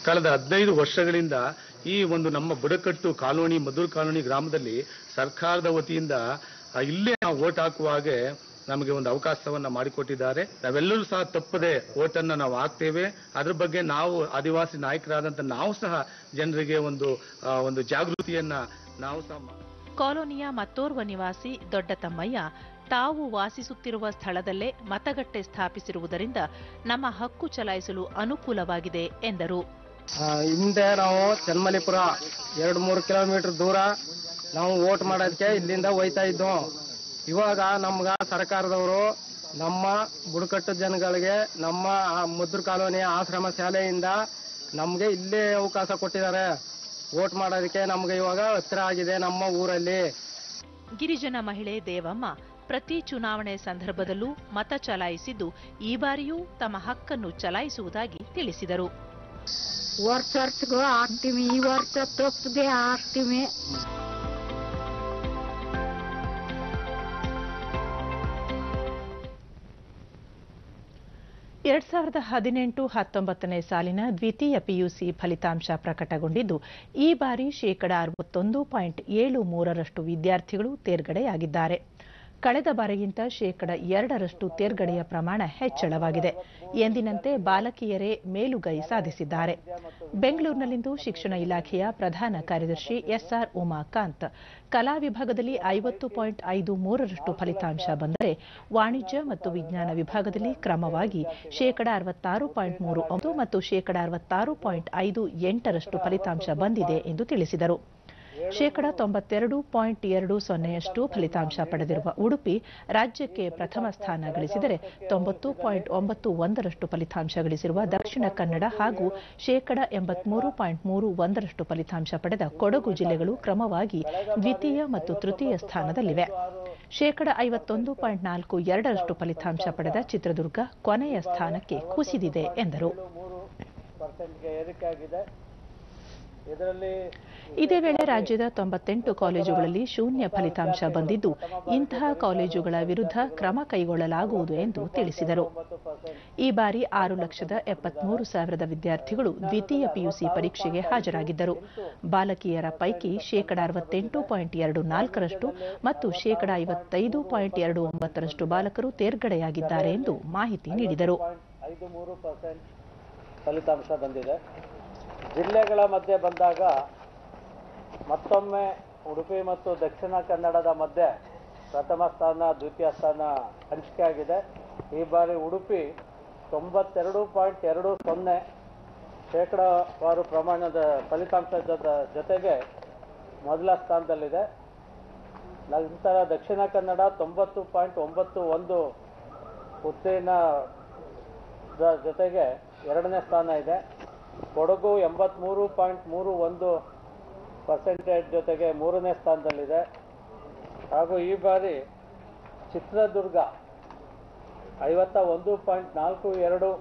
ಕಳೆದ 15 ವರ್ಷಗಳಿಂದ ಈ ಒಂದು ನಮ್ಮ ಬುಡಕಟ್ಟು ಕಾಲೋನಿ, ಮದ್ದೂರು ಕಾಲೋನಿ ಗ್ರಾಮದಲ್ಲಿ ಸರ್ಕಾರದ ವತಿಯಿಂದ ಇಲ್ಲೇ ನಾವು ವೋಟ್ ಹಾಕುವಾಗ ನಮಗೆ ಒಂದು ಅವಕಾಶವನ್ನ ಮಾಡಿಕೊಟ್ಟಿದ್ದಾರೆ. ನಾವೆಲ್ಲರೂ ಸಹ ತಪ್ಪದೆ ವೋಟನ್ನು ನಾವು ಹಾಕ್ತೇವೆ. ಅದ್ರ ಬಗ್ಗೆ ನಾವು ಆದಿವಾಸಿ ನಾಯಕರಾದಂತ ನಾವು ಸಹ ಜನರಿಗೆ ಒಂದು ಜಾಗೃತಿಯನ್ನ ನಾವು ಸಹ. ಕಾಲೋನಿಯ ಮತ್ತೋರ್ವ ನಿವಾಸಿ ದೊಡ್ಡ ತಮ್ಮಯ್ಯ, ತಾವು ವಾಸಿಸುತ್ತಿರುವ ಸ್ಥಳದಲ್ಲೇ ಮತಗಟ್ಟೆ ಸ್ಥಾಪಿಸಿರುವುದರಿಂದ ನಮ್ಮ ಹಕ್ಕು ಚಲಾಯಿಸಲು ಅನುಕೂಲವಾಗಿದೆ ಎಂದರು. ಹಿಂದೆ ನಾವು ಚನ್ನಮಲ್ಲಿಪುರ 2-3 ಕಿಲೋಮೀಟರ್ ದೂರ ನಾವು ವೋಟ್ ಮಾಡೋದಕ್ಕೆ ಇಲ್ಲಿಂದ ಹೋಯ್ತಾ ಇದ್ದೋ. ಇವಾಗ ನಮ್ಗ ಸರ್ಕಾರದವರು ನಮ್ಮ ಬುಡಕಟ್ಟು ಜನಗಳಿಗೆ ನಮ್ಮ ಮದ್ದೂರು ಕಾಲೋನಿಯ ಆಶ್ರಮ ಶಾಲೆಯಿಂದ ನಮ್ಗೆ ಇಲ್ಲೇ ಅವಕಾಶ ಕೊಟ್ಟಿದ್ದಾರೆ. ವೋಟ್ ಮಾಡೋದಕ್ಕೆ ನಮ್ಗೆ ಇವಾಗ ಹತ್ತಿರ ಆಗಿದೆ ನಮ್ಮ ಊರಲ್ಲಿ. ಗಿರಿಜನ ಮಹಿಳೆ ದೇವಮ್ಮ ಪ್ರತಿ ಚುನಾವಣೆ ಸಂದರ್ಭದಲ್ಲೂ ಮತ ಚಲಾಯಿಸಿದ್ದು ಈ ಬಾರಿಯೂ ತಮ್ಮ ಹಕ್ಕನ್ನು ಚಲಾಯಿಸುವುದಾಗಿ ತಿಳಿಸಿದರು. ವರ್ಷಗೂ ಆಗ್ತೀವಿ, ಈ ವರ್ಷ ತಪ್ಪದೆ ಆಗ್ತೀವಿ. 2018-19 ಸಾಲಿನ ದ್ವಿತೀಯ ಪಿಯುಸಿ ಫಲಿತಾಂಶ ಪ್ರಕಟಗೊಂಡಿದ್ದು, ಈ ಬಾರಿ ಶೇಕಡಾ 61.73% ವಿದ್ಯಾರ್ಥಿಗಳು ತೇರ್ಗಡೆಯಾಗಿದ್ದಾರೆ. ಕಳೆದ ಬಾರಿಗಿಂತ ಶೇಕಡಾ 2% ತೇರ್ಗಡೆಯ ಪ್ರಮಾಣ ಹೆಚ್ಚಳವಾಗಿದೆ. ಎಂದಿನಂತೆ ಬಾಲಕಿಯರೇ ಮೇಲುಗೈ ಸಾಧಿಸಿದ್ದಾರೆ. ಬೆಂಗಳೂರಿನಲ್ಲಿಂದು ಶಿಕ್ಷಣ ಇಲಾಖೆಯ ಪ್ರಧಾನ ಕಾರ್ಯದರ್ಶಿ ಎಸ್ಆರ್ ಉಮಾಕಾಂತ್ ಕಲಾ ವಿಭಾಗದಲ್ಲಿ 50.53% ಫಲಿತಾಂಶ ಬಂದರೆ, ವಾಣಿಜ್ಯ ಮತ್ತು ವಿಜ್ಞಾನ ವಿಭಾಗದಲ್ಲಿ ಕ್ರಮವಾಗಿ ಶೇಕಡಾ 66.39 ಮತ್ತು ಶೇಕಡಾ 66.58% ಫಲಿತಾಂಶ ಬಂದಿದೆ ಎಂದು ತಿಳಿಸಿದರು. ಶೇಕಡಾ 92.20% ಫಲಿತಾಂಶ ಪಡೆದಿರುವ ಉಡುಪಿ ರಾಜ್ಯಕ್ಕೆ ಪ್ರಥಮ ಸ್ಥಾನ ಗಳಿಸಿದರೆ, 90.91% ಫಲಿತಾಂಶ ಗಳಿಸಿರುವ ದಕ್ಷಿಣ ಕನ್ನಡ ಹಾಗೂ ಶೇಕಡಾ 83.31% ಫಲಿತಾಂಶ ಪಡೆದ ಕೊಡಗು ಜಿಲ್ಲೆಗಳು ಕ್ರಮವಾಗಿ ದ್ವಿತೀಯ ಮತ್ತು ತೃತೀಯ ಸ್ಥಾನದಲ್ಲಿವೆ. ಶೇಕಡಾ 51.42% ಫಲಿತಾಂಶ ಪಡೆದ ಚಿತ್ರದುರ್ಗ ಕೊನೆಯ ಸ್ಥಾನಕ್ಕೆ ಕುಸಿದಿದೆ ಎಂದರು. ಇದೇ ವೇಳೆ ರಾಜ್ಯದ 98 ಕಾಲೇಜುಗಳಲ್ಲಿ ಶೂನ್ಯ ಫಲಿತಾಂಶ ಬಂದಿದ್ದು, ಇಂತಹ ಕಾಲೇಜುಗಳ ವಿರುದ್ಧ ಕ್ರಮ ಕೈಗೊಳ್ಳಲಾಗುವುದು ಎಂದು ತಿಳಿಸಿದರು. ಈ ಬಾರಿ 6,73,000 ವಿದ್ಯಾರ್ಥಿಗಳು ದ್ವಿತೀಯ ಪಿಯುಸಿ ಪರೀಕ್ಷೆಗೆ ಹಾಜರಾಗಿದ್ದರು. ಬಾಲಕಿಯರ ಪೈಕಿ ಶೇಕಡಾ 68.24% ಮತ್ತು ಶೇಕಡಾ 55.29% ಬಾಲಕರು ತೇರ್ಗಡೆಯಾಗಿದ್ದಾರೆ ಎಂದು ಮಾಹಿತಿ ನೀಡಿದರು. 53% ಫಲಿತಾಂಶ ಬಂದಿದೆ. ಜಿಲ್ಲೆಗಳ ಮಧ್ಯೆ ಬಂದಾಗ ಮತ್ತೊಮ್ಮೆ ಉಡುಪಿ ಮತ್ತು ದಕ್ಷಿಣ ಕನ್ನಡದ ಮಧ್ಯೆ ಪ್ರಥಮ ಸ್ಥಾನ, ದ್ವಿತೀಯ ಸ್ಥಾನ ಹಂಚಿಕೆಯಾಗಿದೆ. ಈ ಬಾರಿ ಉಡುಪಿ 92.20 ಶೇಕಡಾವಾರು ಪ್ರಮಾಣದ ಫಲಿತಾಂಶದ ಜೊತೆಗೆ ಮೊದಲ ಸ್ಥಾನದಲ್ಲಿದೆ. ನಂತರ ದಕ್ಷಿಣ ಕನ್ನಡ 90.91 ಉತ್ತೀರ್ಣದ ಜೊತೆಗೆ ಎರಡನೇ ಸ್ಥಾನ ಇದೆ. ಕೊಡಗು 83.31% ಜೊತೆಗೆ ಮೂರನೇ ಸ್ಥಾನದಲ್ಲಿದೆ. ಹಾಗೂ ಈ ಬಾರಿ ಚಿತ್ರದುರ್ಗ 51.42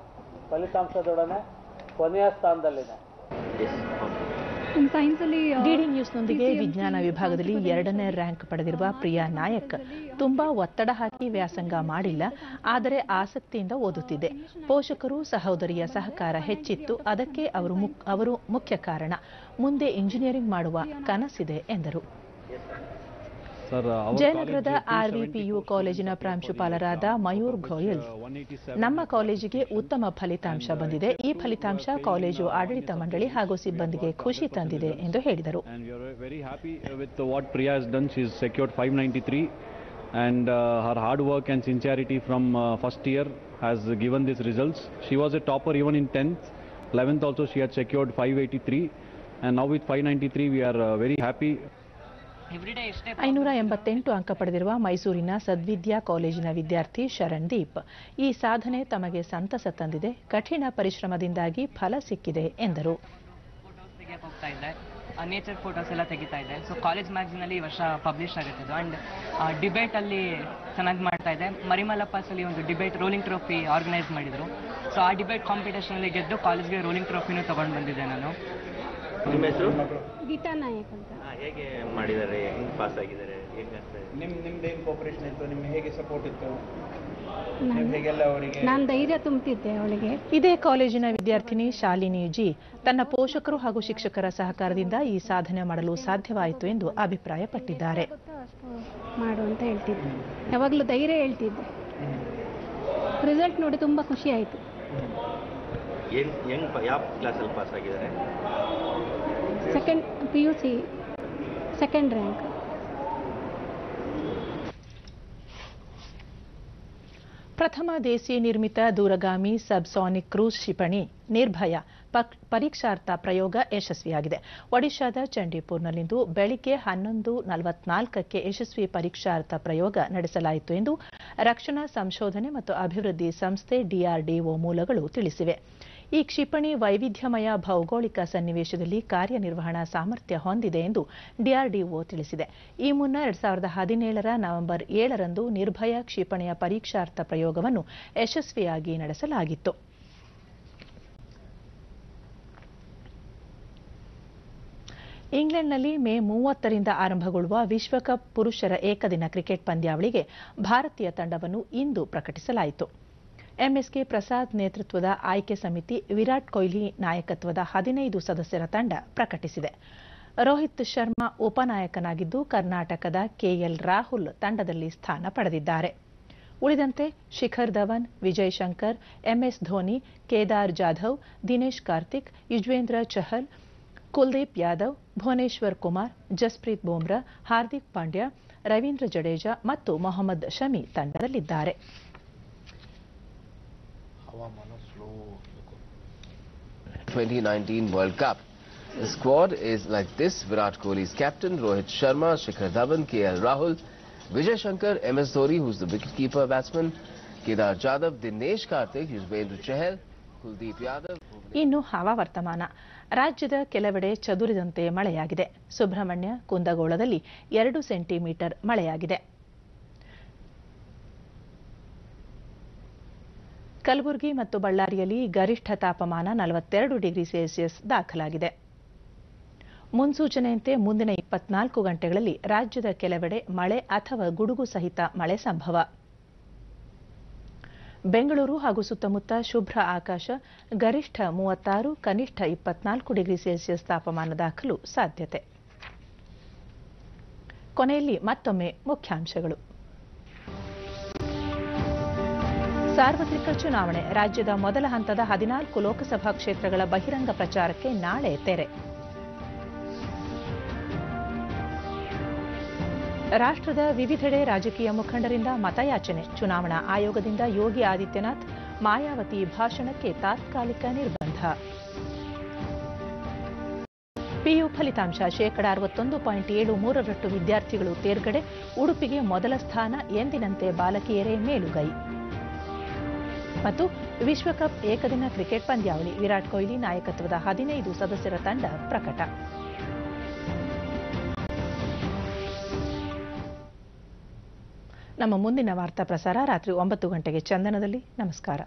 ಫಲಿತಾಂಶದೊಡನೆ ಕೊನೆಯ ಸ್ಥಾನದಲ್ಲಿದೆ. ಡಿಡಿ ನ್ಯೂಸ್ನೊಂದಿಗೆ ವಿಜ್ಞಾನ ವಿಭಾಗದಲ್ಲಿ 2ನೇ ರ್ಯಾಂಕ್ ಪಡೆದಿರುವ ಪ್ರಿಯಾ ನಾಯಕ್ ತುಂಬಾ ಒತ್ತಡ ಹಾಕಿ ವ್ಯಾಸಂಗ ಮಾಡಿಲ್ಲ, ಆದರೆ ಆಸಕ್ತಿಯಿಂದ ಓದುತ್ತಿದ್ದೆ. ಪೋಷಕರು ಸಹೋದರಿಯ ಸಹಕಾರ ಹೆಚ್ಚಿತ್ತು, ಅದಕ್ಕೆ ಅವರು ಮುಖ್ಯ ಕಾರಣ. ಮುಂದೆ ಇಂಜಿನಿಯರಿಂಗ್ ಮಾಡುವ ಕನಸಿದೆ ಎಂದರು. ಜಯನಗರದ ಆರ್ವಿಪಿಯು ಕಾಲೇಜಿನ ಪ್ರಾಂಶುಪಾಲರಾದ ಮಯೂರ್ ಗೋಯಲ್, ನಮ್ಮ ಕಾಲೇಜಿಗೆ ಉತ್ತಮ ಫಲಿತಾಂಶ ಬಂದಿದೆ. ಈ ಫಲಿತಾಂಶ ಕಾಲೇಜು ಆಡಳಿತ ಮಂಡಳಿ ಹಾಗೂ ಸಿಬ್ಬಂದಿಗೆ ಖುಷಿ ತಂದಿದೆ ಎಂದು ಹೇಳಿದರು. And her hard work and sincerity from first year has given these results. She was a topper even in 10th. 11th also she had secured 583, and now with 593 we are very happy. 588 ಅಂಕ ಪಡೆದಿರುವ ಮೈಸೂರಿನ ಸದ್ವಿದ್ಯಾ ಕಾಲೇಜಿನ ವಿದ್ಯಾರ್ಥಿ ಶರಣ್ ದೀಪ್, ಈ ಸಾಧನೆ ತಮಗೆ ಸಂತಸ ತಂದಿದೆ. ಕಠಿಣ ಪರಿಶ್ರಮದಿಂದಾಗಿ ಫಲ ಸಿಕ್ಕಿದೆ ಎಂದರು. ನೇಚರ್ ಫೋಟೋಸ್ ಎಲ್ಲ ತೆಗಿತಾ ಇದೆ. ಸೊ ಕಾಲೇಜ್ ಮ್ಯಾಗಝಿನಲ್ಲಿ ಈ ವರ್ಷ ಪಬ್ಲಿಷ್ ಆಗುತ್ತಿದ್ದು. ಆ್ಯಂಡ್ ಡಿಬೇಟ್ ಅಲ್ಲಿ ಚೆನ್ನಾಗಿ ಮಾಡ್ತಾ ಇದೆ. ಮರಿಮಲ್ಲಪಾಸ್ ಅಲ್ಲಿ ಒಂದು ಡಿಬೇಟ್ ರೋಲಿಂಗ್ ಟ್ರೋಫಿ ಆರ್ಗನೈಸ್ ಮಾಡಿದ್ರು. ಸೊ ಆ ಡಿಬೇಟ್ ಕಾಂಪಿಟೇಷನ್ ಅಲ್ಲಿ ಗೆದ್ದು ಕಾಲೇಜ್ಗೆ ರೋಲಿಂಗ್ ಟ್ರೋಫಿನೂ ತಗೊಂಡು ಬಂದಿದ್ದೆ ನಾನು. ನಿಮ್ಮ ಹೆಸರು? ಗೀತಾ ನಾಯಕ್ ಅಂತ. ಹೇಗೆ ಮಾಡಿದ್ದಾರೆ, ಹೆಂಗೆ ಪಾಸ್ ಆಗಿದ್ದಾರೆ, ನಿಮ್ದೇನು ಕೋಪರೇಷನ್ ಇತ್ತು, ನಿಮ್ಗೆ ಹೇಗೆ ಸಪೋರ್ಟ್ ಇತ್ತು, ಹೇಗೆಲ್ಲ ಅವರಿಗೆ? ನಾನು ಧೈರ್ಯ ತುಂಬ್ತಿದ್ದೆ ಅವಳಿಗೆ. ಇದೇ ಕಾಲೇಜಿನ ವಿದ್ಯಾರ್ಥಿನಿ ಶಾಲಿನಿ ಜಿ ತನ್ನ ಪೋಷಕರು ಹಾಗೂ ಶಿಕ್ಷಕರ ಸಹಕಾರದಿಂದ ಈ ಸಾಧನೆ ಮಾಡಲು ಸಾಧ್ಯವಾಯಿತು ಎಂದು ಅಭಿಪ್ರಾಯಪಟ್ಟಿದ್ದಾರೆ. ಮಾಡು ಅಂತ ಹೇಳ್ತಿದ್ದೆ, ಯಾವಾಗಲೂ ಧೈರ್ಯ ಹೇಳ್ತಿದ್ದೆ. ರಿಸಲ್ಟ್ ನೋಡಿ ತುಂಬಾ ಖುಷಿ ಆಯಿತು. ಯಾವ ಕ್ಲಾಸಲ್ಲಿ ಪಾಸ್ ಆಗಿದ್ದಾರೆ? Second PUC second rank. ಪ್ರಥಮ ದೇಶೀಯ ನಿರ್ಮಿತ ದೂರಗಾಮಿ ಸಬ್ಸಾನಿಕ್ ಕ್ರೂಸ್ ಕ್ಷಿಪಣಿ ನಿರ್ಭಯ ಪರೀಕ್ಷಾರ್ಥ ಪ್ರಯೋಗ ಯಶಸ್ವಿಯಾಗಿದೆ. ಒಡಿಶಾದ ಚಂಡೀಪುರ್ನಲ್ಲಿಂದು ಬೆಳಿಗ್ಗೆ 11:44ಕ್ಕೆ ಯಶಸ್ವಿ ಪರೀಕ್ಷಾರ್ಥ ಪ್ರಯೋಗ ನಡೆಸಲಾಯಿತು ಎಂದು ರಕ್ಷಣಾ ಸಂಶೋಧನೆ ಮತ್ತು ಅಭಿವೃದ್ಧಿ ಸಂಸ್ಥೆ DRDO ಮೂಲಗಳು ತಿಳಿಸಿವೆ. ಈ ಕ್ಷಿಪಣಿ ವೈವಿಧ್ಯಮಯ ಭೌಗೋಳಿಕ ಸನ್ನಿವೇಶದಲ್ಲಿ ಕಾರ್ಯನಿರ್ವಹಣಾ ಸಾಮರ್ಥ್ಯ ಹೊಂದಿದೆ ಎಂದು DRDO ತಿಳಿಸಿದೆ. ಈ ಮುನ್ನ 2017 ನವೆಂಬರ್ 7ರಂದು ನಿರ್ಭಯ ಕ್ಷಿಪಣಿಯ ಪರೀಕ್ಷಾರ್ಥ ಪ್ರಯೋಗವನ್ನು ಯಶಸ್ವಿಯಾಗಿ ನಡೆಸಲಾಗಿತ್ತು. ಇಂಗ್ಲೆಂಡ್ನಲ್ಲಿ ಮೇ 30ರಿಂದ ಆರಂಭಗೊಳ್ಳುವ ವಿಶ್ವಕಪ್ ಪುರುಷರ ಏಕದಿನ ಕ್ರಿಕೆಟ್ ಪಂದ್ಯಾವಳಿಗೆ ಭಾರತೀಯ ತಂಡವನ್ನು ಇಂದು ಪ್ರಕಟಿಸಲಾಯಿತು. MSK ಪ್ರಸಾದ್ ನೇತೃತ್ವದ ಆಯ್ಕೆ ಸಮಿತಿ ವಿರಾಟ್ ಕೊಹ್ಲಿ ನಾಯಕತ್ವದ 15 ಸದಸ್ಯರ ತಂಡ ಪ್ರಕಟಿಸಿದೆ. ರೋಹಿತ್ ಶರ್ಮಾ ಉಪನಾಯಕನಾಗಿದ್ದು ಕರ್ನಾಟಕದ KL ರಾಹುಲ್ ತಂಡದಲ್ಲಿ ಸ್ಥಾನ ಪಡೆದಿದ್ದಾರೆ. ಉಳಿದಂತೆ ಶಿಖರ್ ಧವನ್, ವಿಜಯ್ ಶಂಕರ್, MS ಧೋನಿ, ಕೇದಾರ್ ಜಾಧವ್, ದಿನೇಶ್ ಕಾರ್ತಿಕ್, ಯುಜ್ವೇಂದ್ರ ಚಹಲ್, ಕುಲ್ದೀಪ್ ಯಾದವ್, ಭುವನೇಶ್ವರ್ ಕುಮಾರ್, ಜಸ್ಪ್ರೀತ್ ಬೂಮ್ರಾ, ಹಾರ್ದಿಕ್ ಪಾಂಡ್ಯ, ರವೀಂದ್ರ ಜಡೇಜಾ ಮತ್ತು Mohammed Shami ತಂಡದಲ್ಲಿದ್ದಾರೆ. 2019 World Cup. The squad is like this: Virat Kohli's captain, Rohit Sharma, Shikhar Dhawan, KL Rahul, Vijay Shankar, MS Dhoni, who's the wicketkeeper batsman, Kedar Jadhav, Dinesh Karthik, Yuzvendra Chahal, Kuldeep Yadav. ಇನ್ನು ಹವಾವರ್ತಮಾನ. ರಾಜ್ಯದ ಕೆಲವೆಡೆ ಚದುರಿದಂತೆ ಮಳೆಯಾಗಿದೆ. ಸುಬ್ರಹ್ಮಣ್ಯ, ಕುಂದಗೋಳದಲ್ಲಿ 2 ಸೆಂಟಿಮೀಟರ್ ಮಳೆಯಾಗಿದೆ. ಕಲಬುರಗಿ ಮತ್ತು ಬಳ್ಳಾರಿಯಲ್ಲಿ ಗರಿಷ್ಠ ತಾಪಮಾನ 42 ಡಿಗ್ರಿ ಸೆಲ್ಸಿಯಸ್ ದಾಖಲಾಗಿದೆ. ಮುನ್ಸೂಚನೆಯಂತೆ ಮುಂದಿನ 24 ಗಂಟೆಗಳಲ್ಲಿ ರಾಜ್ಯದ ಕೆಲವೆಡೆ ಮಳೆ ಅಥವಾ ಗುಡುಗು ಸಹಿತ ಮಳೆ ಸಂಭವ. ಬೆಂಗಳೂರು ಹಾಗೂ ಸುತ್ತಮುತ್ತ ಶುಭ್ರ ಆಕಾಶ, ಗರಿಷ್ಠ 36, ಕನಿಷ್ಠ 24 ಡಿಗ್ರಿ ಸೆಲ್ಸಿಯಸ್ ತಾಪಮಾನ ದಾಖಲು ಸಾಧ್ಯತೆ. ಕೊನೆಯಲ್ಲಿ ಮತ್ತೊಮ್ಮೆ ಮುಖ್ಯಾಂಶಗಳು. ಸಾರ್ವತ್ರಿಕ ಚುನಾವಣೆ. ರಾಜ್ಯದ ಮೊದಲ ಹಂತದ 14 ಲೋಕಸಭಾ ಕ್ಷೇತ್ರಗಳ ಬಹಿರಂಗ ಪ್ರಚಾರಕ್ಕೆ ನಾಳೆ ತೆರೆ. ರಾಷ್ಟ್ರದ ವಿವಿಧೆಡೆ ರಾಜಕೀಯ ಮುಖಂಡರಿಂದ ಮತಯಾಚನೆ. ಚುನಾವಣಾ ಆಯೋಗದಿಂದ ಯೋಗಿ ಆದಿತ್ಯನಾಥ್, ಮಾಯಾವತಿ ಭಾಷಣಕ್ಕೆ ತಾತ್ಕಾಲಿಕ ನಿರ್ಬಂಧ. PU ಫಲಿತಾಂಶ 61.73% ವಿದ್ಯಾರ್ಥಿಗಳು ತೇರ್ಗಡೆ. ಉಡುಪಿಗೆ ಮೊದಲ ಸ್ಥಾನ. ಎಂದಿನಂತೆ ಬಾಲಕಿಯರೇ ಮೇಲುಗೈ. ಮತ್ತು ವಿಶ್ವಕಪ್ ಏಕದಿನ ಕ್ರಿಕೆಟ್ ಪಂದ್ಯಾವಳಿ. ವಿರಾಟ್ ಕೊಹ್ಲಿ ನಾಯಕತ್ವದ 15 ಸದಸ್ಯರ ತಂಡ ಪ್ರಕಟ. ನಮ್ಮ ಮುಂದಿನ ವಾರ್ತಾ ಪ್ರಸಾರ ರಾತ್ರಿ 9 ಗಂಟೆಗೆ ಚಂದನದಲ್ಲಿ. ನಮಸ್ಕಾರ.